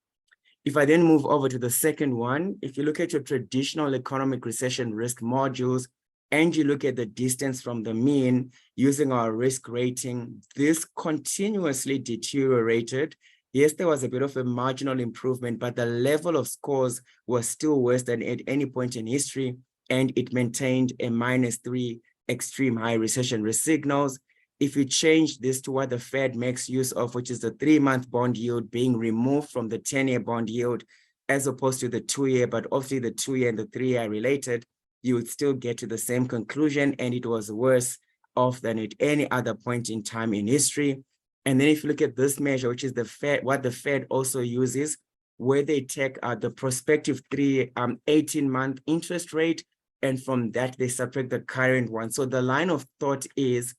If I then move over to the second one, if you look at your traditional economic recession risk modules, and you look at the distance from the mean using our risk rating, this continuously deteriorated. Yes, there was a bit of a marginal improvement, but the level of scores was still worse than at any point in history, and it maintained a -3 extreme high recession risk signals. If you change this to what the Fed makes use of, which is the 3-month bond yield being removed from the 10-year bond yield, as opposed to the 2-year, but obviously the 2-year and the 3-year are related, you would still get to the same conclusion, and it was worse off than at any other point in time in history. And then if you look at this measure, which is the Fed, what the Fed also uses, where they take the prospective 18-month interest rate, and from that they subtract the current one. So the line of thought is,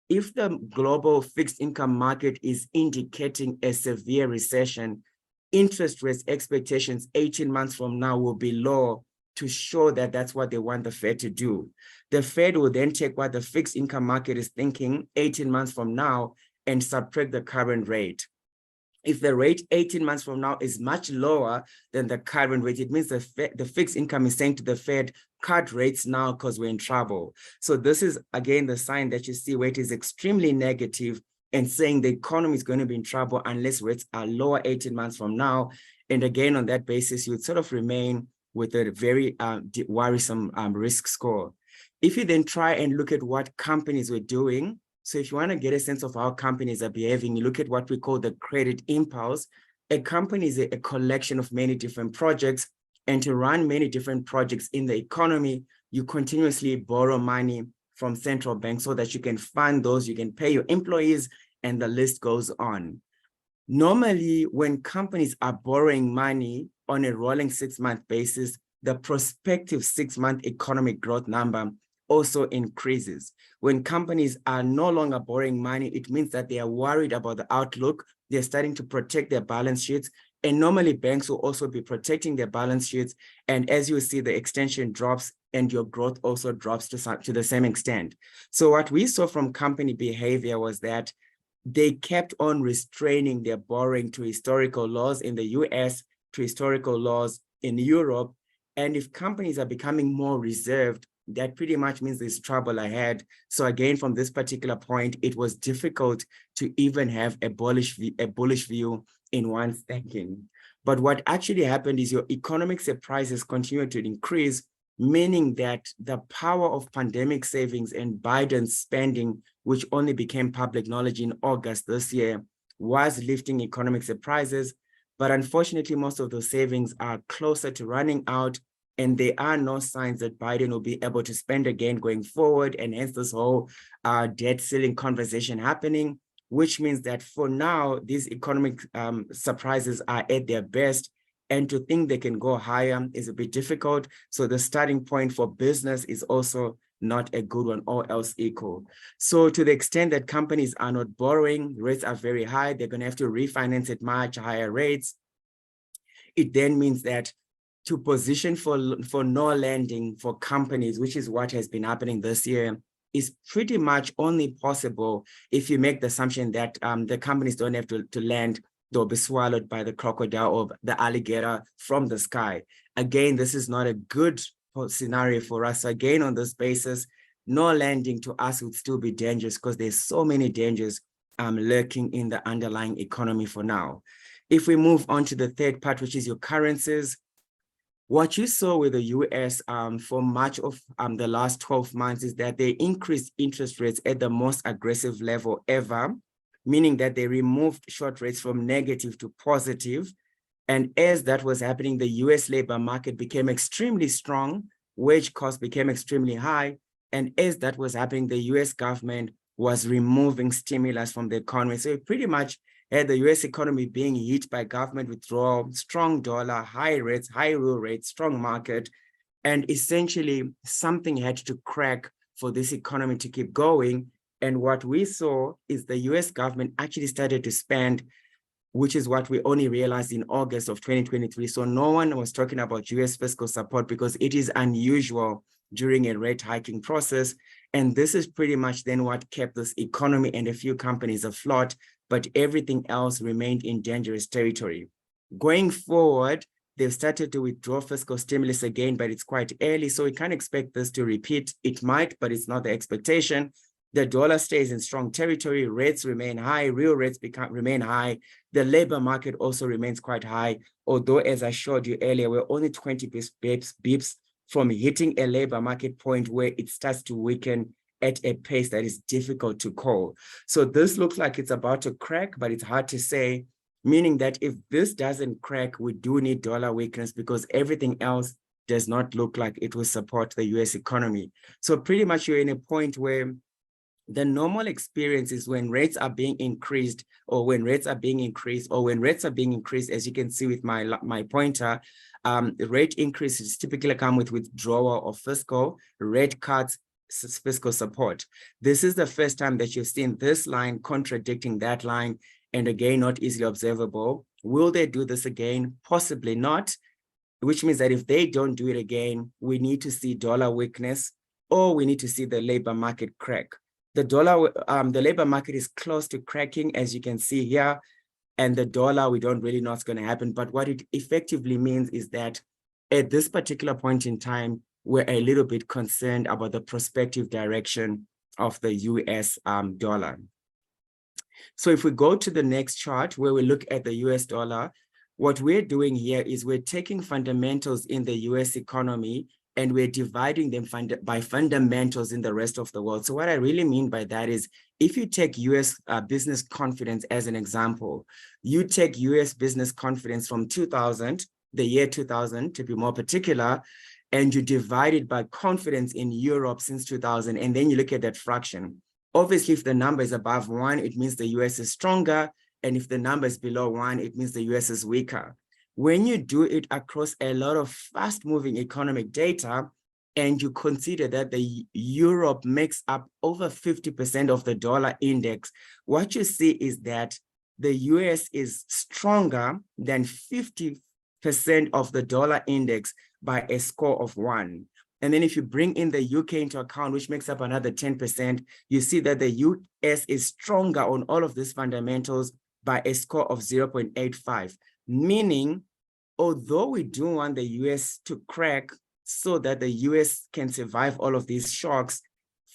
if the global fixed income market is indicating a severe recession, interest rates expectations 18 months from now will be low to show that that's what they want the Fed to do. The Fed will then take what the fixed income market is thinking 18 months from now and subtract the current rate. If the rate 18 months from now is much lower than the current rate, it means the fixed income is saying to the Fed, cut rates now because we're in trouble. So this is, again, the sign that you see where it is extremely negative and saying the economy is going to be in trouble unless rates are lower 18 months from now. And again, on that basis, you would sort of remain with a very worrisome risk score. If you then try and look at what companies were doing, so if you want to get a sense of how companies are behaving, you look at what we call the credit impulse. A company is a collection of many different projects, and to run many different projects in the economy, you continuously borrow money from central banks so that you can fund those, you can pay your employees, and the list goes on. Normally, when companies are borrowing money on a rolling 6-month basis, the prospective 6-month economic growth number also increases. When companies are no longer borrowing money, it means that they are worried about the outlook. They're starting to protect their balance sheets. And normally banks will also be protecting their balance sheets. And as you see, the extension drops and your growth also drops to the same extent. So what we saw from company behavior was that they kept on restraining their borrowing to historical laws in the US, to historical laws in Europe. And if companies are becoming more reserved, that pretty much means there's trouble ahead. So again, from this particular point, it was difficult to even have a bullish view in one's thinking. But what actually happened is your economic surprises continued to increase, meaning that the power of pandemic savings and Biden's spending, which only became public knowledge in August this year, was lifting economic surprises. But unfortunately, most of those savings are closer to running out, and there are no signs that Biden will be able to spend again going forward, and hence this whole debt ceiling conversation happening, which means that for now, these economic surprises are at their best, and to think they can go higher is a bit difficult. So the starting point for business is also not a good one, all else equal. So to the extent that companies are not borrowing, rates are very high, they're going to have to refinance at much higher rates. It then means that to position for no lending for companies, which is what has been happening this year, is pretty much only possible if you make the assumption that the companies don't have to lend, they'll be swallowed by the crocodile or the alligator from the sky. Again, this is not a good scenario for us. So again, on this basis, no lending to us would still be dangerous because there's so many dangers lurking in the underlying economy for now. If we move on to the third part, which is your currencies, what you saw with the US for much of the last 12 months is that they increased interest rates at the most aggressive level ever, meaning that they removed short rates from negative to positive. And as that was happening, the US labor market became extremely strong, wage costs became extremely high. And as that was happening, the US government was removing stimulus from the economy. So it pretty much had the US economy being hit by government withdrawal, strong dollar, high rates, high real rates, strong market. And essentially something had to crack for this economy to keep going. And what we saw is the US government actually started to spend, which is what we only realized in August of 2023. So no one was talking about US fiscal support because it is unusual during a rate hiking process. And this is pretty much then what kept this economy and a few companies afloat, but everything else remained in dangerous territory. Going forward, they've started to withdraw fiscal stimulus again, but it's quite early. So we can't expect this to repeat. It might, but it's not the expectation. The dollar stays in strong territory, rates remain high, real rates remain high. The labor market also remains quite high, although as I showed you earlier, we're only 20 bips from hitting a labor market point where it starts to weaken at a pace that is difficult to call. So this looks like it's about to crack, but it's hard to say, meaning that if this doesn't crack, we do need dollar weakness because everything else does not look like it will support the US economy. So pretty much you're in a point where the normal experience is when rates are being increased, or when rates are being increased, as you can see with my pointer, the rate increases typically come with withdrawal of fiscal, rate cuts, fiscal support. This is the first time that you've seen this line contradicting that line, and again, not easily observable. Will they do this again? Possibly not, which means that if they don't do it again, we need to see dollar weakness, or we need to see the labor market crack. The labor market is close to cracking, as you can see here, and the dollar, we don't really know what's going to happen. But what it effectively means is that at this particular point in time, we're a little bit concerned about the prospective direction of the US dollar. So if we go to the next chart where we look at the US dollar, what we're doing here is we're taking fundamentals in the US economy and we're dividing them by fundamentals in the rest of the world. So what I really mean by that is, if you take US business confidence as an example, you take US business confidence from 2000, the year 2000 to be more particular, and you divide it by confidence in Europe since 2000, and then you look at that fraction. Obviously, if the number is above 1, it means the US is stronger, and if the number is below 1, it means the US is weaker. When you do it across a lot of fast-moving economic data, and you consider that the Europe makes up over 50% of the dollar index, what you see is that the US is stronger than 50% of the dollar index by a score of 1. And then if you bring in the UK into account, which makes up another 10%, you see that the US is stronger on all of these fundamentals by a score of 0.85, meaning although we do want the US to crack so that the US can survive all of these shocks,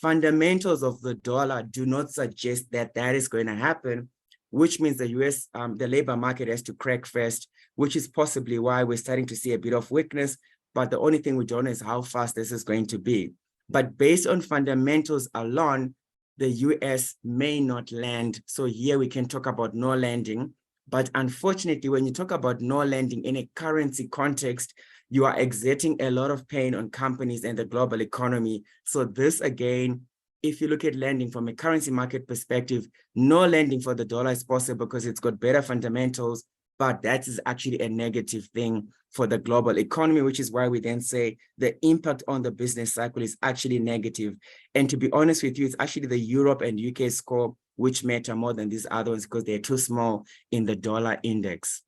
fundamentals of the dollar do not suggest that that is going to happen, which means the US, the labor market has to crack first, which is possibly why we're starting to see a bit of weakness. But the only thing we don't know is how fast this is going to be. But based on fundamentals alone, the US may not land. So here we can talk about no landing. But unfortunately, when you talk about no landing in a currency context, you are exerting a lot of pain on companies and the global economy. So this, again, if you look at lending from a currency market perspective, no lending for the dollar is possible because it's got better fundamentals, but that is actually a negative thing for the global economy, which is why we then say the impact on the business cycle is actually negative. And to be honest with you, it's actually the Europe and UK score which matter more than these other ones because they're too small in the dollar index.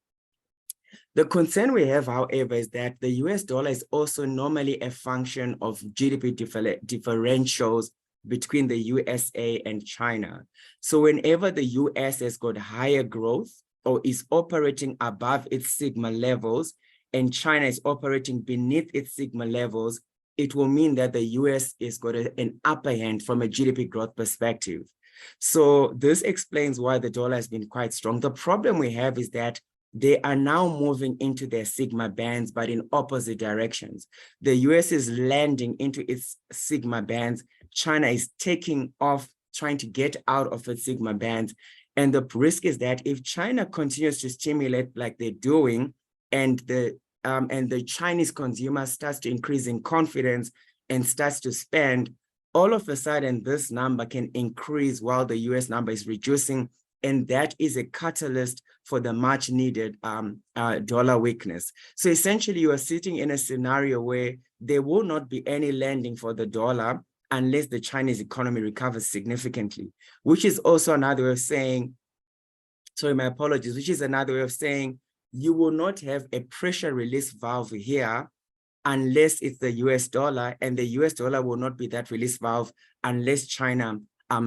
The concern we have, however, is that the US dollar is also normally a function of GDP differentials between the USA and China. So whenever the US has got higher growth or is operating above its sigma levels, and China is operating beneath its sigma levels, it will mean that the US is got an upper hand from a GDP growth perspective. So this explains why the dollar has been quite strong. The problem we have is that they are now moving into their sigma bands, but in opposite directions. The US is landing into its sigma bands. China is taking off, trying to get out of its sigma bands. And the risk is that if China continues to stimulate like they're doing, and the Chinese consumer starts to increase in confidence and starts to spend, all of a sudden this number can increase while the US number is reducing. And that is a catalyst for the much needed dollar weakness. So essentially you are sitting in a scenario where there will not be any lending for the dollar, unless the Chinese economy recovers significantly, which is also another way of saying, sorry, my apologies, which is another way of saying you will not have a pressure release valve here unless it's the US dollar, and the US dollar will not be that release valve unless China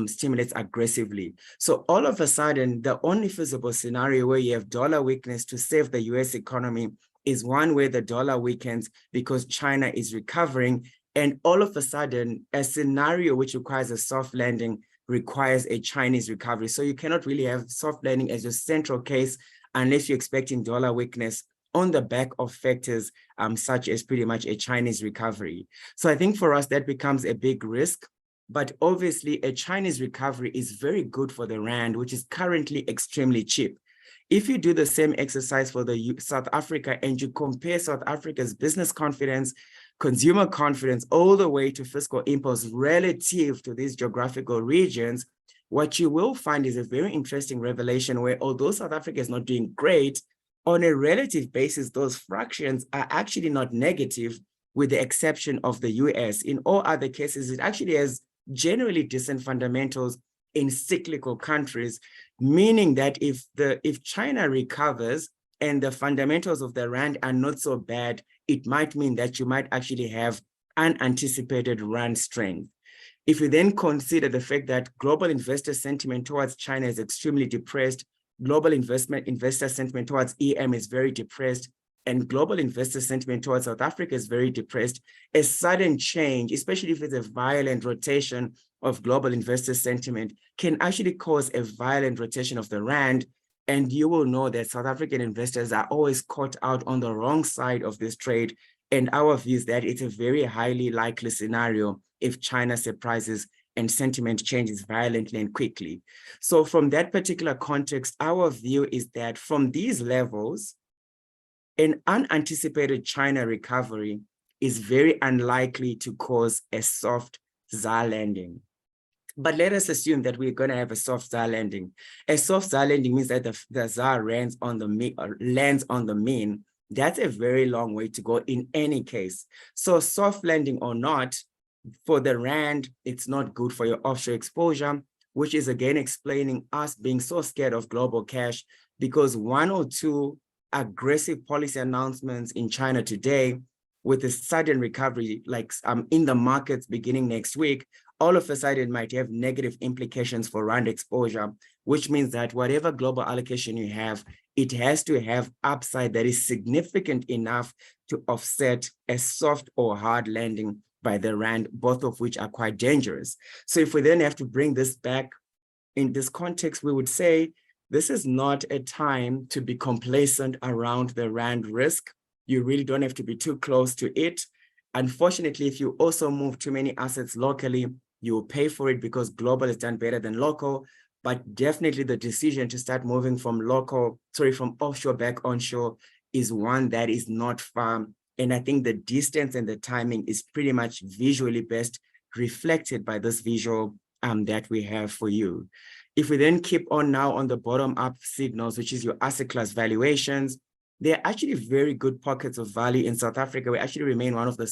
stimulates aggressively. So all of a sudden, the only feasible scenario where you have dollar weakness to save the US economy is one where the dollar weakens because China is recovering. And all of a sudden, a scenario which requires a soft landing requires a Chinese recovery. So you cannot really have soft landing as your central case unless you're expecting dollar weakness on the back of factors such as pretty much a Chinese recovery. So I think for us, that becomes a big risk. But obviously, a Chinese recovery is very good for the rand, which is currently extremely cheap. If you do the same exercise for the South Africa and you compare South Africa's business confidence, consumer confidence, all the way to fiscal impulse relative to these geographical regions, what you will find is a very interesting revelation where although South Africa is not doing great, on a relative basis, those fractions are actually not negative, with the exception of the US. In all other cases, it actually has generally decent fundamentals in cyclical countries, meaning that if China recovers and the fundamentals of the rand are not so bad, it might mean that you might actually have unanticipated rand strength. If you then consider the fact that global investor sentiment towards China is extremely depressed, global investor sentiment towards EM is very depressed, and global investor sentiment towards South Africa is very depressed, a sudden change, especially if it's a violent rotation of global investor sentiment, can actually cause a violent rotation of the rand. And you will know that South African investors are always caught out on the wrong side of this trade. And our view is that it's a very highly likely scenario if China surprises and sentiment changes violently and quickly. So from that particular context, our view is that from these levels, an unanticipated China recovery is very unlikely to cause a soft ZAR landing. But let us assume that we're going to have a soft ZAR landing. A soft ZAR landing means that the ZAR lands on the mean. That's a very long way to go in any case. So soft landing or not, for the rand, it's not good for your offshore exposure, which is again explaining us being so scared of global cash, because one or two aggressive policy announcements in China today with a sudden recovery, like in the markets beginning next week, all of a sudden might have negative implications for rand exposure, which means that whatever global allocation you have, it has to have upside that is significant enough to offset a soft or hard landing by the rand, both of which are quite dangerous. So if we then have to bring this back in this context, we would say this is not a time to be complacent around the rand risk. You really don't have to be too close to it. Unfortunately, if you also move too many assets locally, you will pay for it because global has done better than local. But definitely the decision to start moving from offshore back onshore is one that is not far. And I think the distance and the timing is pretty much visually best reflected by this visual that we have for you. If we then keep on now on the bottom up signals, which is your asset class valuations, they're actually very good pockets of value in South Africa. We actually remain one of the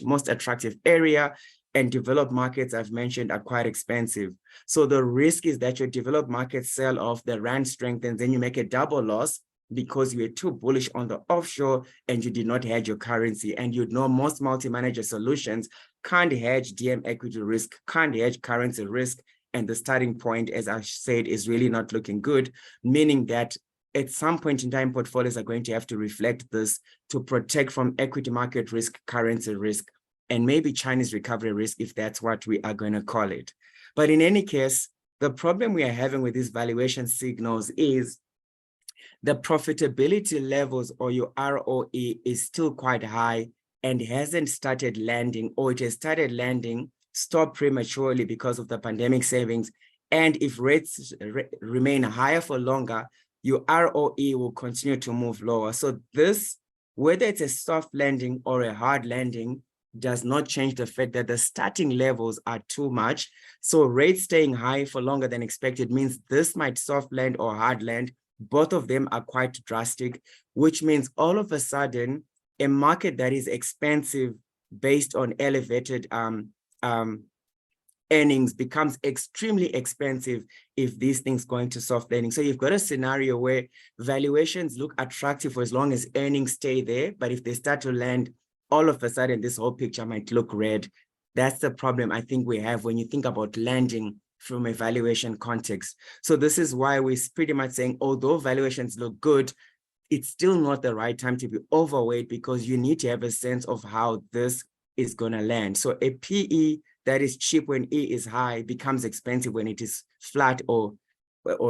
most attractive area, and developed markets I've mentioned are quite expensive. So the risk is that your developed markets sell off, the rand strengthens, then you make a double loss because you were too bullish on the offshore and you did not hedge your currency. And you'd know most multi-manager solutions can't hedge DM equity risk, can't hedge currency risk. And the starting point, as I said, is really not looking good, meaning that at some point in time, portfolios are going to have to reflect this to protect from equity market risk, currency risk, and maybe Chinese recovery risk, if that's what we are going to call it. But in any case, the problem we are having with these valuation signals is the profitability levels, or your ROE, is still quite high and hasn't started landing, or it has started landing, stopped prematurely because of the pandemic savings. And if rates remain higher for longer, your ROE will continue to move lower. So this, whether it's a soft landing or a hard landing, does not change the fact that the starting levels are too much. So rates staying high for longer than expected means this might soft land or hard land. Both of them are quite drastic, which means all of a sudden, a market that is expensive based on elevated earnings becomes extremely expensive if these things go into soft landing. So you've got a scenario where valuations look attractive for as long as earnings stay there, but if they start to land, all of a sudden this whole picture might look red. That's the problem I think we have when you think about landing from a valuation context. So this is why we're pretty much saying, although valuations look good, it's still not the right time to be overweight, because you need to have a sense of how this is going to land. So a PE that is cheap when E is high becomes expensive when it is flat or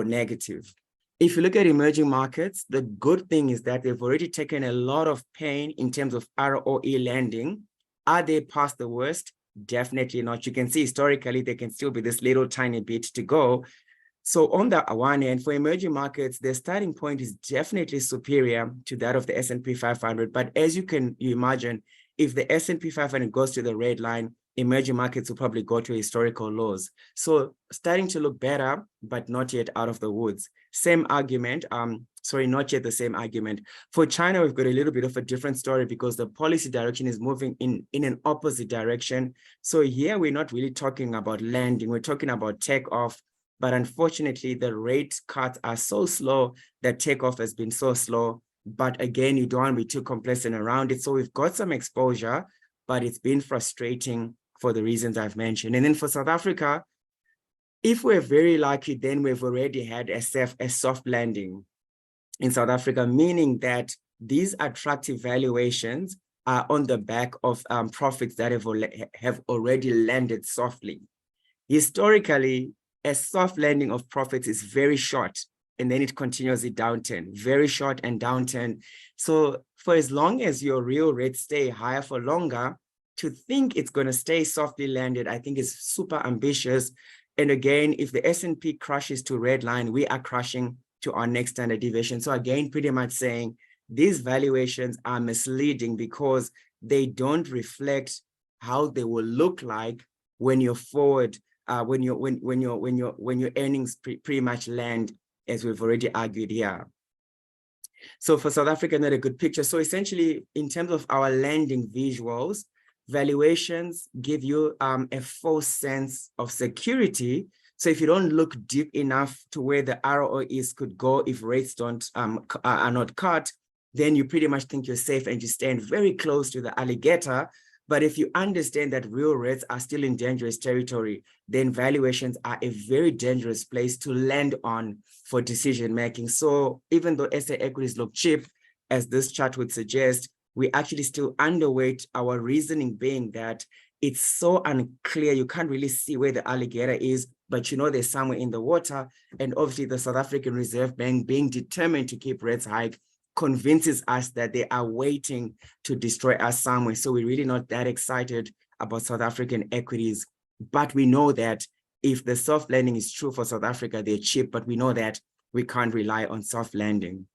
negative. If you look at emerging markets, the good thing is that they've already taken a lot of pain in terms of ROE landing. Are they past the worst? Definitely not. You can see historically, there can still be this little tiny bit to go. So on the one hand, for emerging markets, their starting point is definitely superior to that of the S&P 500. But as you imagine, if the S&P 500 goes to the red line, emerging markets will probably go to historical lows. So starting to look better, but not yet out of the woods. Same argument, sorry, not yet the same argument. For China, we've got a little bit of a different story because the policy direction is moving in an opposite direction. So here we're not really talking about landing, we're talking about takeoff. But unfortunately, the rate cuts are so slow that takeoff has been so slow. But again, you don't want to be too complacent around it. So we've got some exposure, but it's been frustrating for the reasons I've mentioned. And then for South Africa, if we're very lucky, then we've already had a soft landing in South Africa, meaning that these attractive valuations are on the back of profits that have already landed softly. Historically, a soft landing of profits is very short, and then it continues the downturn, very short and downturn. So for as long as your real rates stay higher for longer, to think it's going to stay softly landed, I think is super ambitious. And again, if the S&P crashes to red line, we are crashing to our next standard deviation. So again, pretty much saying these valuations are misleading because they don't reflect how they will look like when you're forward, when your earnings pretty much land, as we've already argued here. So for South Africa, not a good picture. So essentially, in terms of our landing visuals, valuations give you a false sense of security. So if you don't look deep enough to where the ROEs could go if rates are not cut, then you pretty much think you're safe and you stand very close to the alligator. But if you understand that real rates are still in dangerous territory, then valuations are a very dangerous place to land on for decision making. So even though SA equities look cheap, as this chart would suggest, we actually still underweight, our reasoning being that it's so unclear, you can't really see where the alligator is, but you know there's somewhere in the water. And obviously the South African Reserve Bank, being determined to keep rates high, convinces us that they are waiting to destroy us somewhere. So we're really not that excited about South African equities. But we know that if the soft landing is true for South Africa, they're cheap, but we know that we can't rely on soft landing.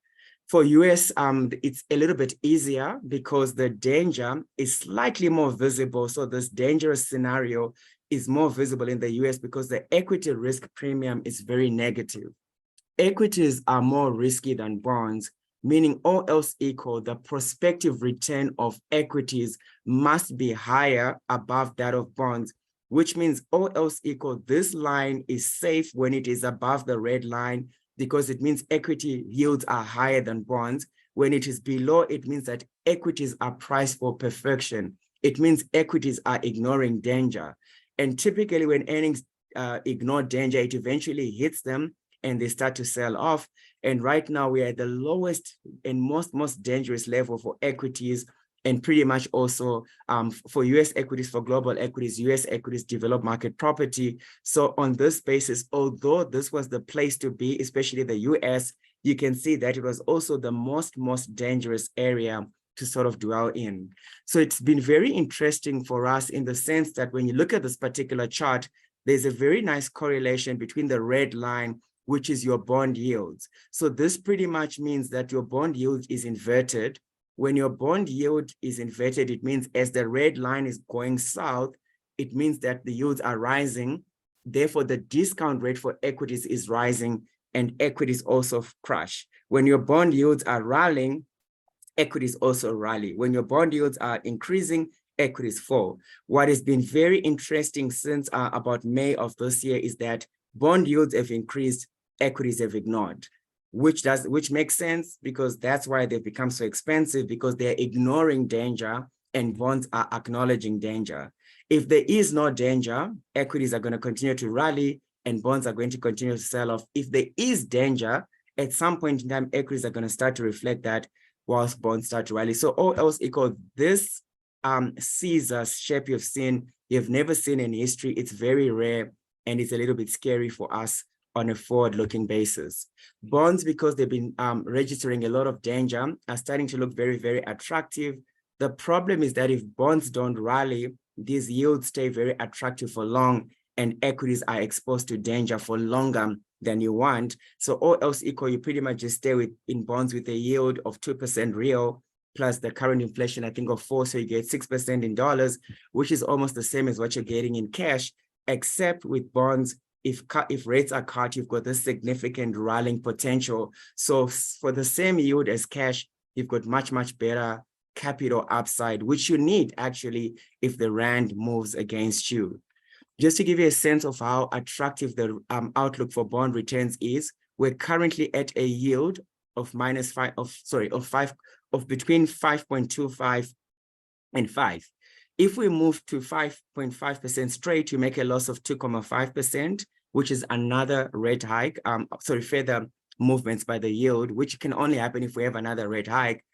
For US, it's a little bit easier because the danger is slightly more visible. So this dangerous scenario is more visible in the US because the equity risk premium is very negative. Equities are more risky than bonds, meaning all else equal, the prospective return of equities must be higher above that of bonds, which means all else equal, this line is safe when it is above the red line, because it means equity yields are higher than bonds. When it is below, it means that equities are priced for perfection. It means equities are ignoring danger. And typically when earnings ignore danger, it eventually hits them and they start to sell off. And right now we are at the lowest and most dangerous level for equities, and pretty much also for US equities, for global equities, US equities, developed market property. So on this basis, although this was the place to be, especially the US, you can see that it was also the most dangerous area to sort of dwell in. So it's been very interesting for us in the sense that when you look at this particular chart, there's a very nice correlation between the red line, which is your bond yields. So this pretty much means that your bond yield is inverted. When your bond yield is inverted, it means as the red line is going south, it means that the yields are rising. Therefore, the discount rate for equities is rising and equities also crash. When your bond yields are rallying, equities also rally. When your bond yields are increasing, equities fall. What has been very interesting since about May of this year is that bond yields have increased, equities have ignored, which makes sense because that's why they've become so expensive, because they're ignoring danger and bonds are acknowledging danger. If there is no danger, equities are going to continue to rally and bonds are going to continue to sell off. If there is danger, at some point in time, equities are going to start to reflect that whilst bonds start to rally. So all else equal, this Caesar shape you've never seen in history. It's very rare and it's a little bit scary for us on a forward-looking basis. Bonds, because they've been registering a lot of danger, are starting to look very, very attractive. The problem is that if bonds don't rally, these yields stay very attractive for long and equities are exposed to danger for longer than you want. So all else equal, you pretty much just stay in bonds with a yield of 2% real, plus the current inflation, I think, of 4%, so you get 6% in dollars, which is almost the same as what you're getting in cash, except with bonds, if rates are cut, you've got this significant rallying potential. So for the same yield as cash, you've got much, much better capital upside, which you need actually if the rand moves against you. Just to give you a sense of how attractive the outlook for bond returns is, we're currently at a yield of between 5.25 and 5. If we move to 5.5% straight, you make a loss of 2.5%, which is another rate hike. Further movements by the yield, which can only happen if we have another rate hike.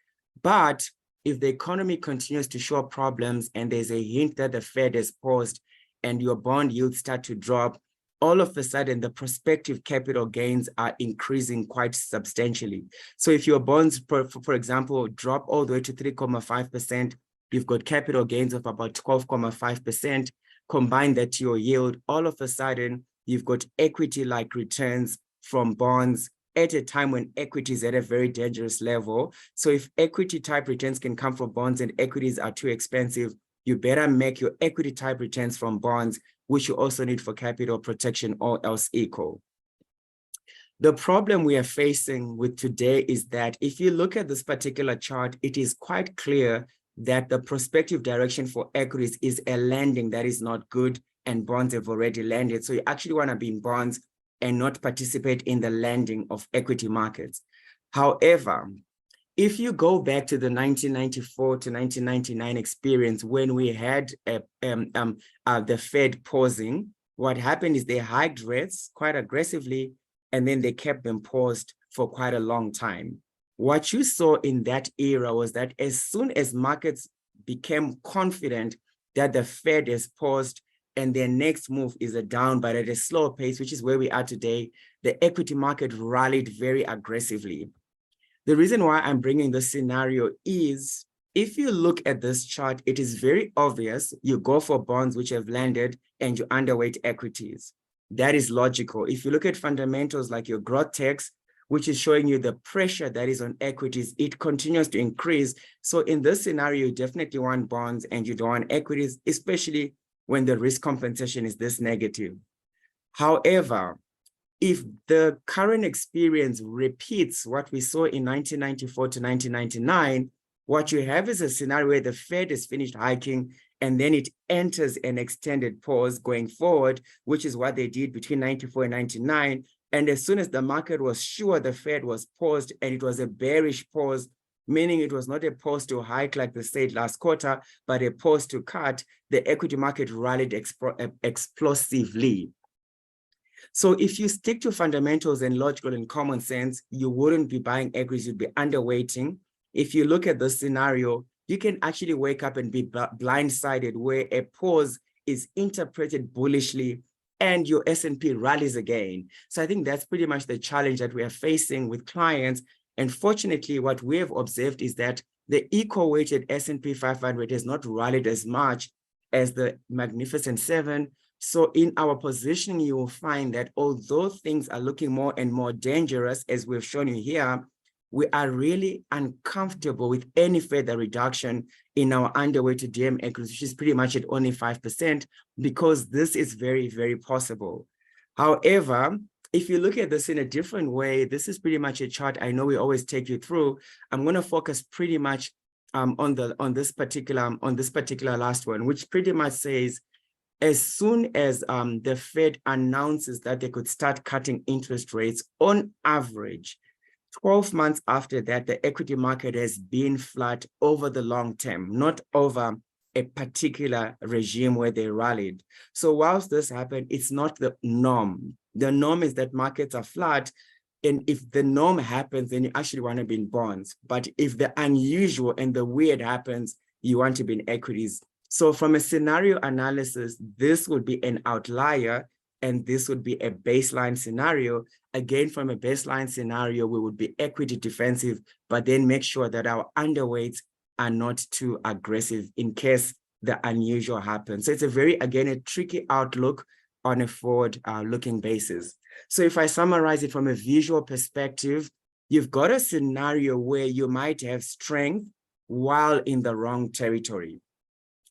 But if the economy continues to show problems and there's a hint that the Fed has paused and your bond yields start to drop, all of a sudden the prospective capital gains are increasing quite substantially. So if your bonds, for example, drop all the way to 3.5%, you've got capital gains of about 12.5%. Combine that to your yield, all of a sudden you've got equity-like returns from bonds at a time when equity is at a very dangerous level. So if equity type returns can come from bonds and equities are too expensive, you better make your equity type returns from bonds, which you also need for capital protection, all else equal. The problem we are facing with today is that if you look at this particular chart, it is quite clear that the prospective direction for equities is a landing that is not good and bonds have already landed. So you actually want to be in bonds and not participate in the landing of equity markets. However, if you go back to the 1994 to 1999 experience when we had the Fed pausing, what happened is they hiked rates quite aggressively and then they kept them paused for quite a long time. What you saw in that era was that as soon as markets became confident that the Fed has paused and their next move is a down, but at a slower pace, which is where we are today, the equity market rallied very aggressively. The reason why I'm bringing this scenario is, if you look at this chart, it is very obvious you go for bonds which have landed and you underweight equities. That is logical. If you look at fundamentals like your growth text, which is showing you the pressure that is on equities, it continues to increase. So in this scenario, you definitely want bonds and you don't want equities, especially when the risk compensation is this negative. However, if the current experience repeats what we saw in 1994 to 1999, what you have is a scenario where the Fed has finished hiking and then it enters an extended pause going forward, which is what they did between 94 and 99. And as soon as the market was sure the Fed was paused and it was a bearish pause, meaning it was not a pause to hike like they said last quarter, but a pause to cut, the equity market rallied explosively. So if you stick to fundamentals and logical and common sense, you wouldn't be buying equities, you'd be underweighting. If you look at the scenario, you can actually wake up and be blindsided where a pause is interpreted bullishly and your S&P rallies again. So I think that's pretty much the challenge that we are facing with clients. And fortunately, what we have observed is that the equal-weighted S&P 500 has not rallied as much as the Magnificent Seven. So in our positioning, you will find that although things are looking more and more dangerous, as we've shown you here, we are really uncomfortable with any further reduction in our underweighted DM equities, which is pretty much at only 5%, because this is very, very possible. However, if you look at this in a different way, this is pretty much a chart I know we always take you through. I'm going to focus pretty much on this particular last one, which pretty much says as soon as the Fed announces that they could start cutting interest rates, on average, 12 months after that, the equity market has been flat over the long term, not over a particular regime where they rallied. So whilst this happened, it's not the norm. The norm is that markets are flat. And if the norm happens, then you actually want to be in bonds. But if the unusual and the weird happens, you want to be in equities. So from a scenario analysis, this would be an outlier, and this would be a baseline scenario. Again, from a baseline scenario, we would be equity defensive, but then make sure that our underweights are not too aggressive in case the unusual happens. So it's a very, again, a tricky outlook on a forward-looking basis. So if I summarize it from a visual perspective, you've got a scenario where you might have strength while in the wrong territory.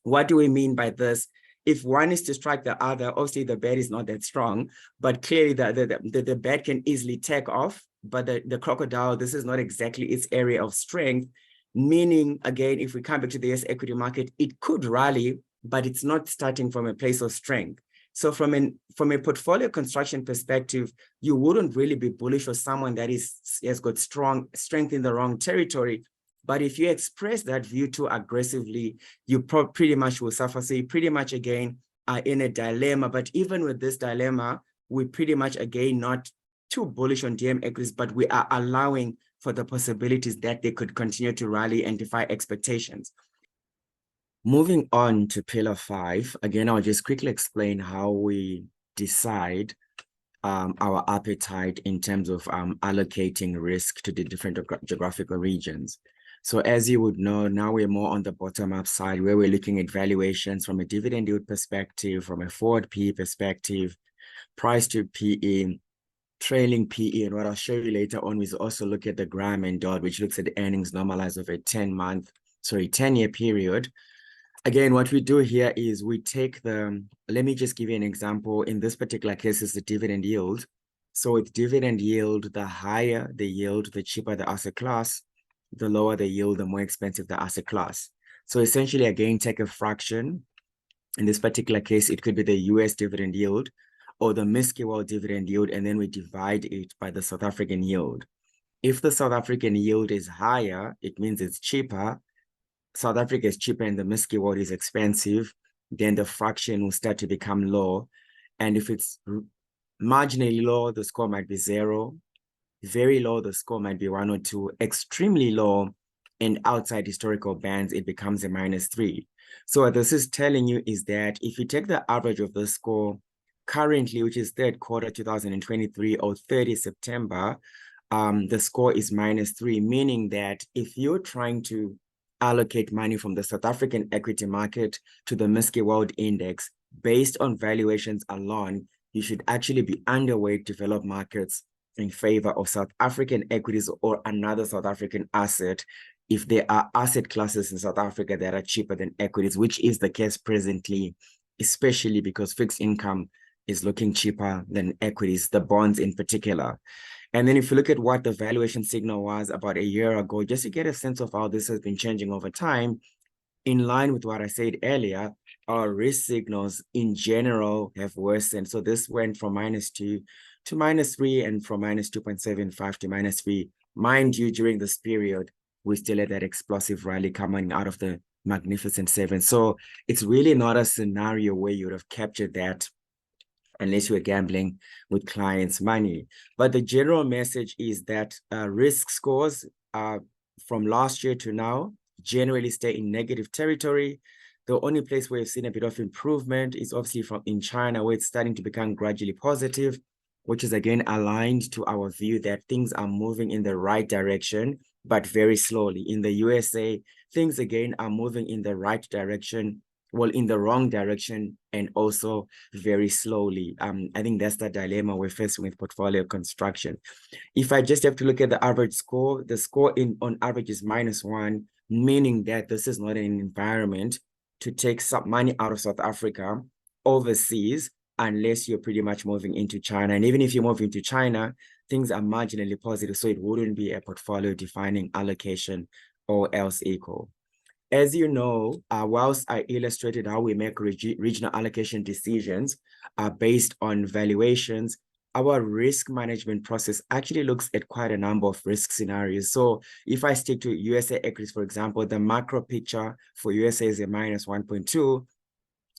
What do we mean by this? If one is to strike the other, obviously the bet is not that strong, but clearly the bet can easily take off. But the crocodile, this is not exactly its area of strength, meaning, again, if we come back to the US equity market, it could rally, but it's not starting from a place of strength. So from a portfolio construction perspective, you wouldn't really be bullish on someone that has got strong strength in the wrong territory. But if you express that view too aggressively, you pretty much will suffer. So you pretty much, again, are in a dilemma. But even with this dilemma, we pretty much, again, not too bullish on DM equities, but we are allowing for the possibilities that they could continue to rally and defy expectations. Moving on to pillar 5, again, I'll just quickly explain how we decide our appetite in terms of allocating risk to the different geographical regions. So as you would know, now we're more on the bottom-up side where we're looking at valuations from a dividend yield perspective, from a forward PE perspective, price to PE, trailing PE, and what I'll show you later on is also look at the gram and dot, which looks at the earnings normalized over a 10-year period. Again, what we do here is we take let me just give you an example. In this particular case, it's the dividend yield. So with dividend yield, the higher the yield, the cheaper the asset class. The lower the yield, the more expensive the asset class. So essentially, again, take a fraction. In this particular case, it could be the US dividend yield or the MSCI World dividend yield, and then we divide it by the South African yield. If the South African yield is higher, it means it's cheaper. South Africa is cheaper and the MSCI World is expensive, then the fraction will start to become low. And if it's marginally low, the score might be 0. Very low, the score might be 1 or 2. Extremely low and outside historical bands, it becomes a -3. So what this is telling you is that if you take the average of the score currently, which is third quarter 2023 or 30 September, the score is -3, meaning that if you're trying to allocate money from the South African equity market to the MSCI World Index based on valuations alone, you should actually be underweight developed markets in favor of South African equities or another South African asset if there are asset classes in South Africa that are cheaper than equities, which is the case presently, especially because fixed income is looking cheaper than equities, the bonds in particular. And then if you look at what the valuation signal was about a year ago, just to get a sense of how this has been changing over time, in line with what I said earlier, our risk signals in general have worsened. So this went from -2 to -3 and from -2.75 to -3. Mind you, during this period, we still had that explosive rally coming out of the Magnificent Seven. So it's really not a scenario where you would have captured that unless you're gambling with clients' money. But the general message is that risk scores from last year to now generally stay in negative territory. The only place where we've seen a bit of improvement is obviously in China, where it's starting to become gradually positive, which is again aligned to our view that things are moving in the right direction, but very slowly. In the USA, things again are moving in the right direction, well, in the wrong direction, and also very slowly. I think that's the dilemma we're facing with portfolio construction. If I just have to look at the average score, the score on average is -1, meaning that this is not an environment to take some money out of South Africa overseas, unless you're pretty much moving into China. And even if you move into China, things are marginally positive, so it wouldn't be a portfolio defining allocation or else equal. As you know, whilst I illustrated how we make regional allocation decisions based on valuations, our risk management process actually looks at quite a number of risk scenarios. So if I stick to USA equities, for example, the macro picture for USA is a minus 1.2.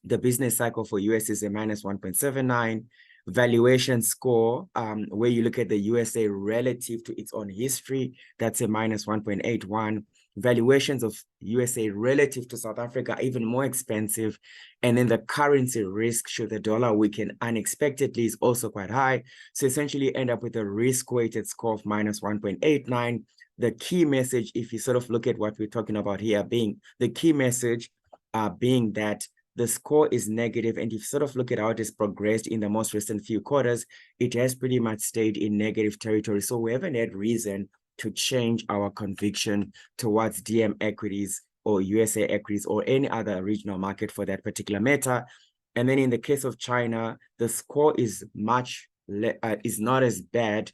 The business cycle for US is a minus 1.79. Valuation score, where you look at the USA relative to its own history, that's a minus 1.81. Valuations of USA relative to South Africa are even more expensive. And then the currency risk, should the dollar weaken unexpectedly, is also quite high. So essentially you end up with a risk-weighted score of minus 1.89. The key message, if you sort of look at what we're talking about here, being the key message being that the score is negative, and if you sort of look at how it has progressed in the most recent few quarters, it has pretty much stayed in negative territory. So we haven't had reason to change our conviction towards DM equities or USA equities or any other regional market for that particular matter. And then in the case of China, the score is is not as bad.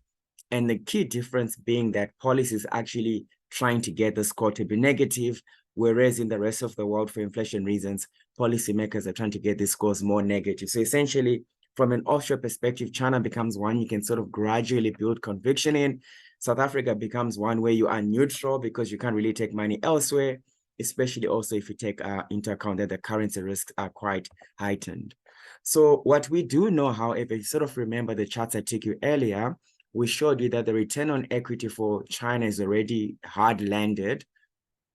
And the key difference being that policy is actually trying to get the score to be negative, whereas in the rest of the world, for inflation reasons, policymakers are trying to get these scores more negative. So essentially, from an offshore perspective, China becomes one you can sort of gradually build conviction in. South Africa becomes one where you are neutral because you can't really take money elsewhere, especially also if you take into account that the currency risks are quite heightened. So what we do know, however, you sort of remember the charts I took you earlier, we showed you that the return on equity for China is already hard landed.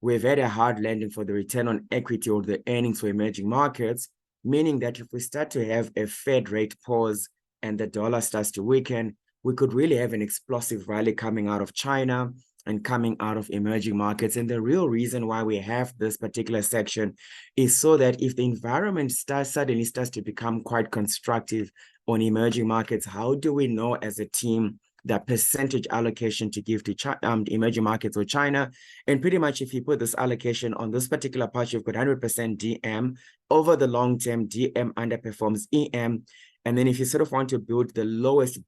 We've had a hard landing for the return on equity or the earnings for emerging markets, meaning that if we start to have a Fed rate pause and the dollar starts to weaken, we could really have an explosive rally coming out of China and coming out of emerging markets. And the real reason why we have this particular section is so that if the environment suddenly starts to become quite constructive on emerging markets, how do we know as a team that percentage allocation to give to emerging markets or China? And pretty much if you put this allocation on this particular part, you've got 100% DM. Over the long term, DM underperforms EM. And then if you sort of want to build the lowest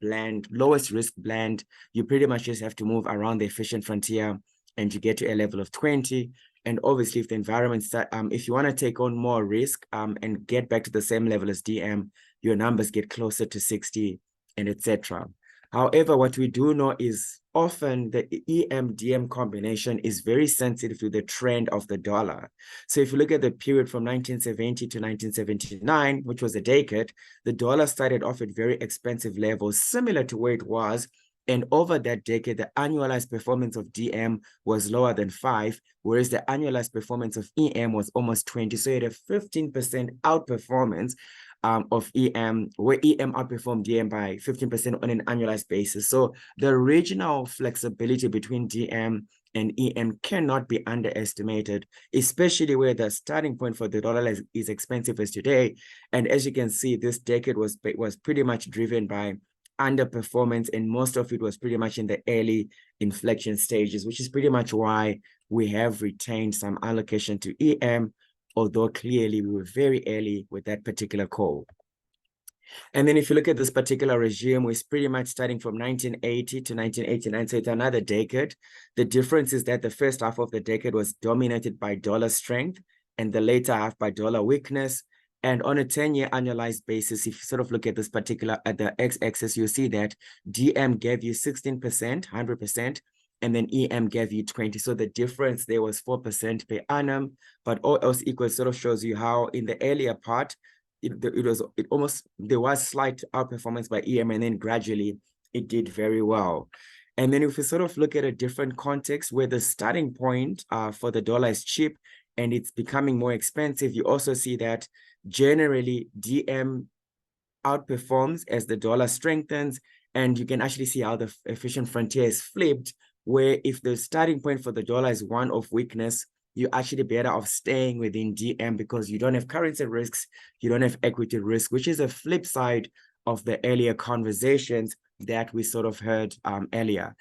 risk blend, you pretty much just have to move around the efficient frontier and you get to a level of 20. And obviously if the environment if you want to take on more risk and get back to the same level as DM, your numbers get closer to 60 and etc. However, what we do know is often the EM-DM combination is very sensitive to the trend of the dollar. So if you look at the period from 1970 to 1979, which was a decade, the dollar started off at very expensive levels, similar to where it was. And over that decade, the annualized performance of DM was lower than 5, whereas the annualized performance of EM was almost 20. So it had a 15% outperformance of EM, where EM outperformed DM by 15% on an annualized basis. So the regional flexibility between DM and EM cannot be underestimated, especially where the starting point for the dollar is expensive as today. And as you can see, this decade was pretty much driven by underperformance, and most of it was pretty much in the early inflection stages, which is pretty much why we have retained some allocation to EM, although clearly we were very early with that particular call. And then if you look at this particular regime, we're pretty much starting from 1980 to 1989, so it's another decade. The difference is that the first half of the decade was dominated by dollar strength and the later half by dollar weakness. And on a 10-year annualized basis, if you sort of look at this particular, at the x-axis, you see that DM gave you 16%, 100%, and then EM gave you 20. So the difference there was 4% per annum, but all else equal sort of shows you how in the earlier part, there was slight outperformance by EM, and then gradually it did very well. And then if we sort of look at a different context where the starting point for the dollar is cheap and it's becoming more expensive, you also see that generally DM outperforms as the dollar strengthens, and you can actually see how the efficient frontier is flipped, where if the starting point for the dollar is one of weakness, you're actually better off staying within DM because you don't have currency risks, you don't have equity risk, which is a flip side of the earlier conversations that we sort of heard earlier.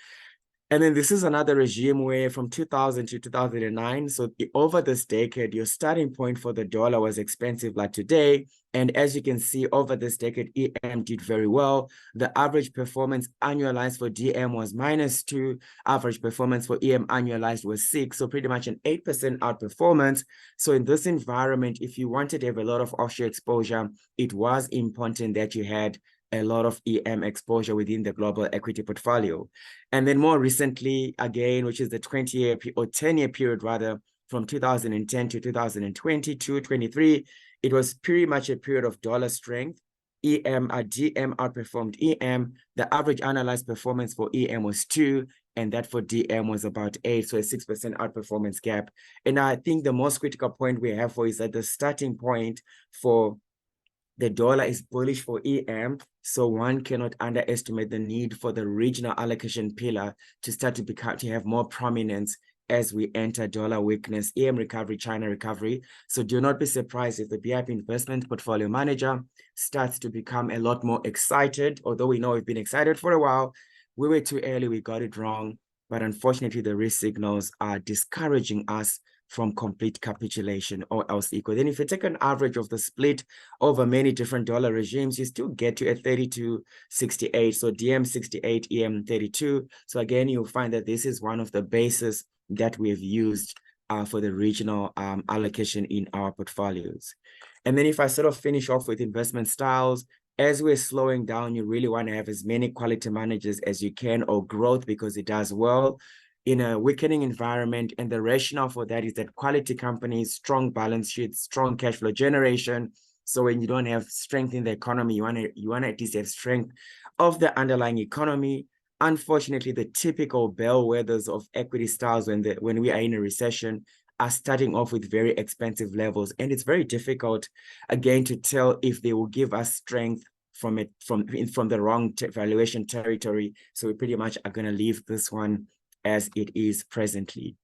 And then this is another regime where from 2000 to 2009, so over this decade, your starting point for the dollar was expensive like today, And as you can see, over this decade, EM did very well. The average performance annualized for DM was -2. Average performance for EM annualized was 6. So pretty much an 8% outperformance. So in this environment, if you wanted to have a lot of offshore exposure, it was important that you had a lot of EM exposure within the global equity portfolio. And then more recently, again, which is the 20-year or 10-year period rather, from 2010 to 2022, 23, it was pretty much a period of dollar strength. DM outperformed EM. The average analyzed performance for EM was 2, and that for DM was about 8, so a 6% outperformance gap. And I think the most critical point we have for is that the starting point for the dollar is bullish for EM, so one cannot underestimate the need for the regional allocation pillar to start to have more prominence as we enter dollar weakness, EM recovery, China recovery. So do not be surprised if the BIP investment portfolio manager starts to become a lot more excited. Although we know we've been excited for a while, we were too early, we got it wrong. But unfortunately, the risk signals are discouraging us from complete capitulation or else equal. Then if you take an average of the split over many different dollar regimes, you still get to a 32.68. So DM 68, EM 32. So again, you'll find that this is one of the bases that we've used for the regional allocation in our portfolios. And then if I sort of finish off with investment styles, as we're slowing down, you really want to have as many quality managers as you can, or growth, because it does well in a weakening environment. And the rationale for that is that quality companies, strong balance sheets, strong cash flow generation. So when you don't have strength in the economy, you want to at least have strength of the underlying economy. Unfortunately, the typical bellwethers of equity styles when we are in a recession are starting off with very expensive levels. And it's very difficult, again, to tell if they will give us strength from the wrong valuation territory. So we pretty much are going to leave this one as it is presently.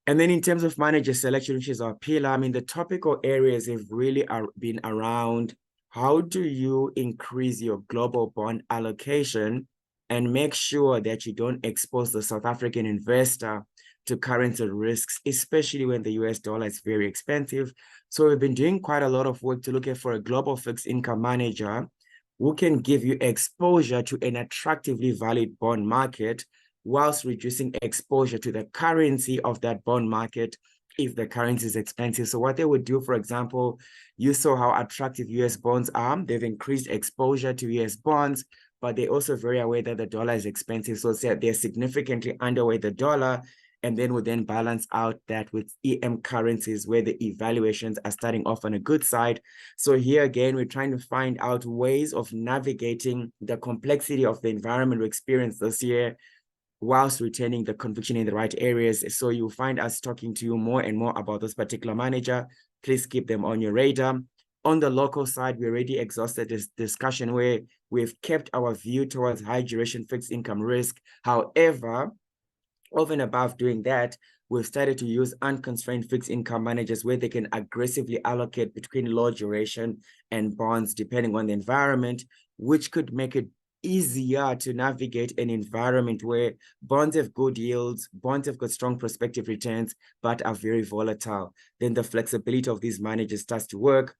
And then in terms of manager selection, which is our pillar, I mean, the topical areas have really been around how do you increase your global bond allocation and make sure that you don't expose the South African investor to currency risks, especially when the US dollar is very expensive. So we've been doing quite a lot of work to look at for a global fixed income manager who can give you exposure to an attractively valued bond market whilst reducing exposure to the currency of that bond market if the currency is expensive. So what they would do, for example, you saw how attractive US bonds are. They've increased exposure to US bonds, but they're also very aware that the dollar is expensive. So they're significantly underweight the dollar, and then would then balance out that with EM currencies where the evaluations are starting off on a good side. So here again, we're trying to find out ways of navigating the complexity of the environment we experienced this year whilst retaining the conviction in the right areas. So you'll find us talking to you more and more about this particular manager. Please keep them on your radar. On the local side, we already exhausted this discussion where we've kept our view towards high duration fixed income risk. However, over and above doing that, we've started to use unconstrained fixed income managers where they can aggressively allocate between low duration and bonds depending on the environment, which could make it easier to navigate an environment where bonds have good yields, bonds have got strong prospective returns, but are very volatile. Then the flexibility of these managers starts to work.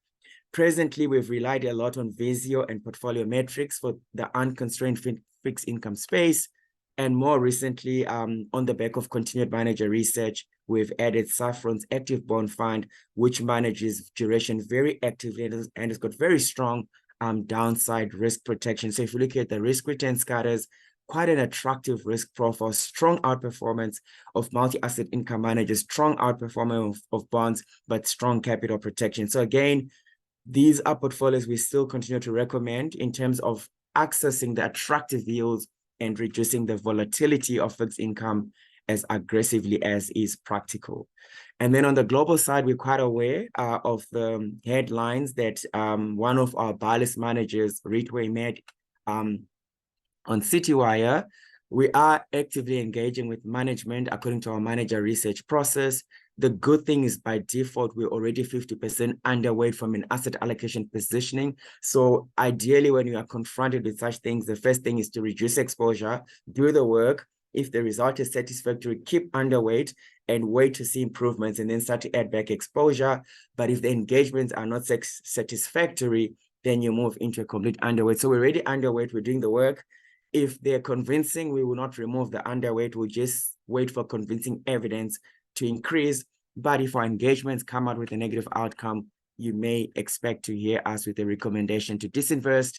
Presently, we've relied a lot on Visio and portfolio metrics for the unconstrained fixed income space. And more recently, on the back of continued manager research, we've added Saffron's active bond fund, which manages duration very actively and has got very strong downside risk protection. So if you look at the risk return scatters, quite an attractive risk profile, strong outperformance of multi-asset income managers, strong outperformance of bonds, but strong capital protection. So again, these are portfolios we still continue to recommend in terms of accessing the attractive yields and reducing the volatility of fixed income as aggressively as is practical. And then on the global side, we're quite aware of the headlines that one of our buy-list managers, Ritway, made on Citywire. We are actively engaging with management according to our manager research process. The good thing is by default, we're already 50% underweight from an asset allocation positioning. So ideally, when you are confronted with such things, the first thing is to reduce exposure, do the work, If the result is satisfactory, keep underweight and wait to see improvements and then start to add back exposure. But if the engagements are not satisfactory, then you move into a complete underweight. So we're already underweight, we're doing the work. If they're convincing, we will not remove the underweight, we'll just wait for convincing evidence to increase. But if our engagements come out with a negative outcome, you may expect to hear us with a recommendation to disinvest.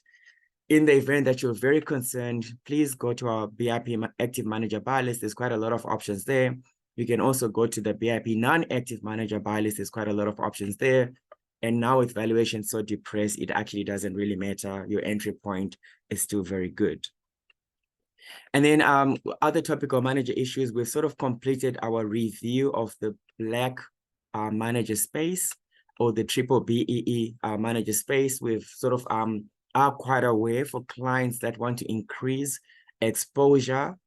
In the event that you're very concerned, please go to our BIP active manager buy list. There's quite a lot of options there. You can also go to the BIP non-active manager buy list. There's quite a lot of options there. And now with valuation so depressed, it actually doesn't really matter. Your entry point is still very good. And then other topical manager issues, we've sort of completed our review of the black manager space or the triple BEE manager space. We've sort of are quite aware for clients that want to increase exposure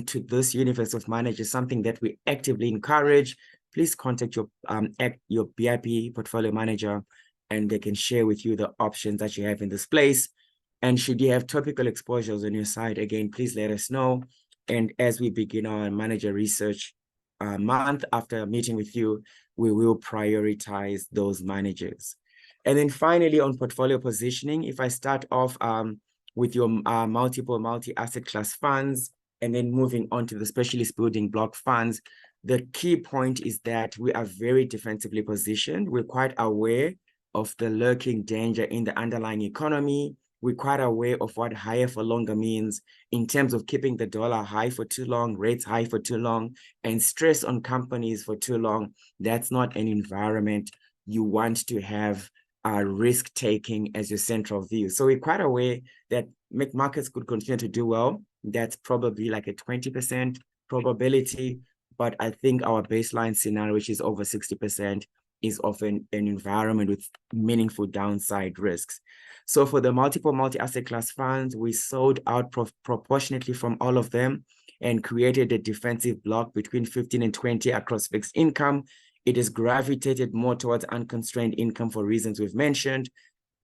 to this universe of managers, something that we actively encourage. Please contact your BIP portfolio manager and they can share with you the options that you have in this place. And should you have topical exposures on your side, again, please let us know. And as we begin our manager research month after meeting with you, we will prioritize those managers. And then finally, on portfolio positioning, if I start off with your multiple multi-asset class funds, and then moving on to the specialist building block funds, the key point is that we are very defensively positioned. We're quite aware of the lurking danger in the underlying economy. We're quite aware of what higher for longer means in terms of keeping the dollar high for too long, rates high for too long, and stress on companies for too long. That's not an environment you want to have risk-taking as your central view. So we're quite aware that markets could continue to do well. That's probably like a 20% probability, but I think our baseline scenario, which is over 60%, is often an environment with meaningful downside risks. So for the multiple multi-asset class funds, we sold out proportionately from all of them and created a defensive block between 15 and 20 across fixed income. It is gravitated more towards unconstrained income for reasons we've mentioned.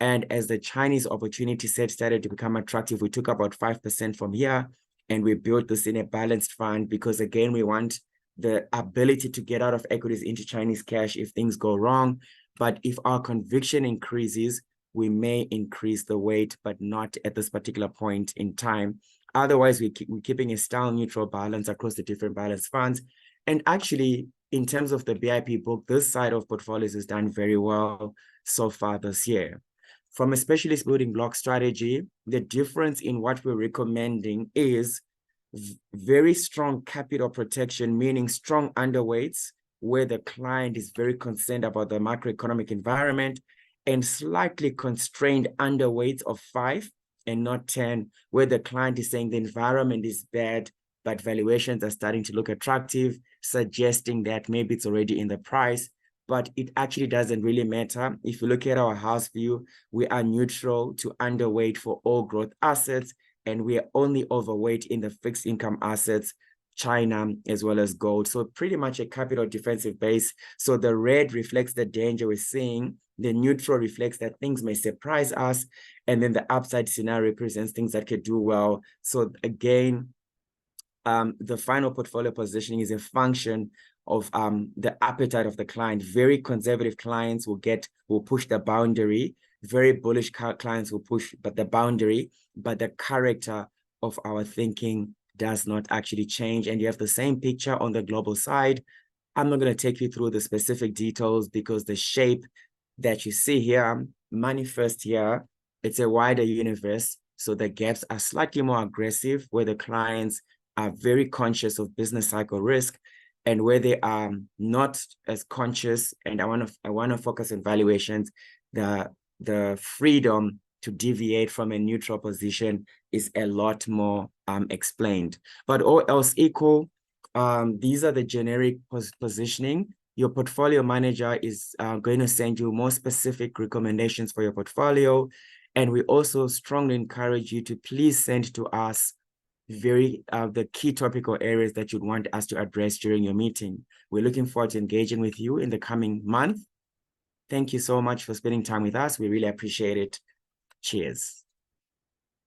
And as the Chinese opportunity set started to become attractive, we took about 5% from here and we built this in a balanced fund because, again, we want the ability to get out of equities into Chinese cash if things go wrong. But if our conviction increases, we may increase the weight, but not at this particular point in time. Otherwise, we're keeping a style neutral balance across the different balance funds. And actually, in terms of the BIP book, this side of portfolios has done very well so far this year. From a specialist building block strategy, the difference in what we're recommending is very strong capital protection, meaning strong underweights, where the client is very concerned about the macroeconomic environment, and slightly constrained underweights of 5 and not 10, where the client is saying the environment is bad, but valuations are starting to look attractive, suggesting that maybe it's already in the price, but it actually doesn't really matter. If you look at our house view, we are neutral to underweight for all growth assets, and we are only overweight in the fixed income assets, China, as well as gold. So pretty much a capital defensive base. So the red reflects the danger we're seeing. The neutral reflects that things may surprise us. And then the upside scenario represents things that could do well. So again, the final portfolio positioning is a function of the appetite of the client. Very conservative clients will push the boundary. Very bullish clients will push the boundary, but the character of our thinking does not actually change. And you have the same picture on the global side. I'm not going to take you through the specific details because the shape that you see here, manifest here, it's a wider universe. So the gaps are slightly more aggressive where the clients are very conscious of business cycle risk, and where they are not as conscious, and I want to focus on valuations, the freedom to deviate from a neutral position is a lot more explained. But all else equal, these are the generic positioning. Your portfolio manager is going to send you more specific recommendations for your portfolio. And we also strongly encourage you to please send to us the key topical areas that you'd want us to address during your meeting. We're looking forward to engaging with you in the coming month. Thank you so much for spending time with us. We really appreciate it. Cheers.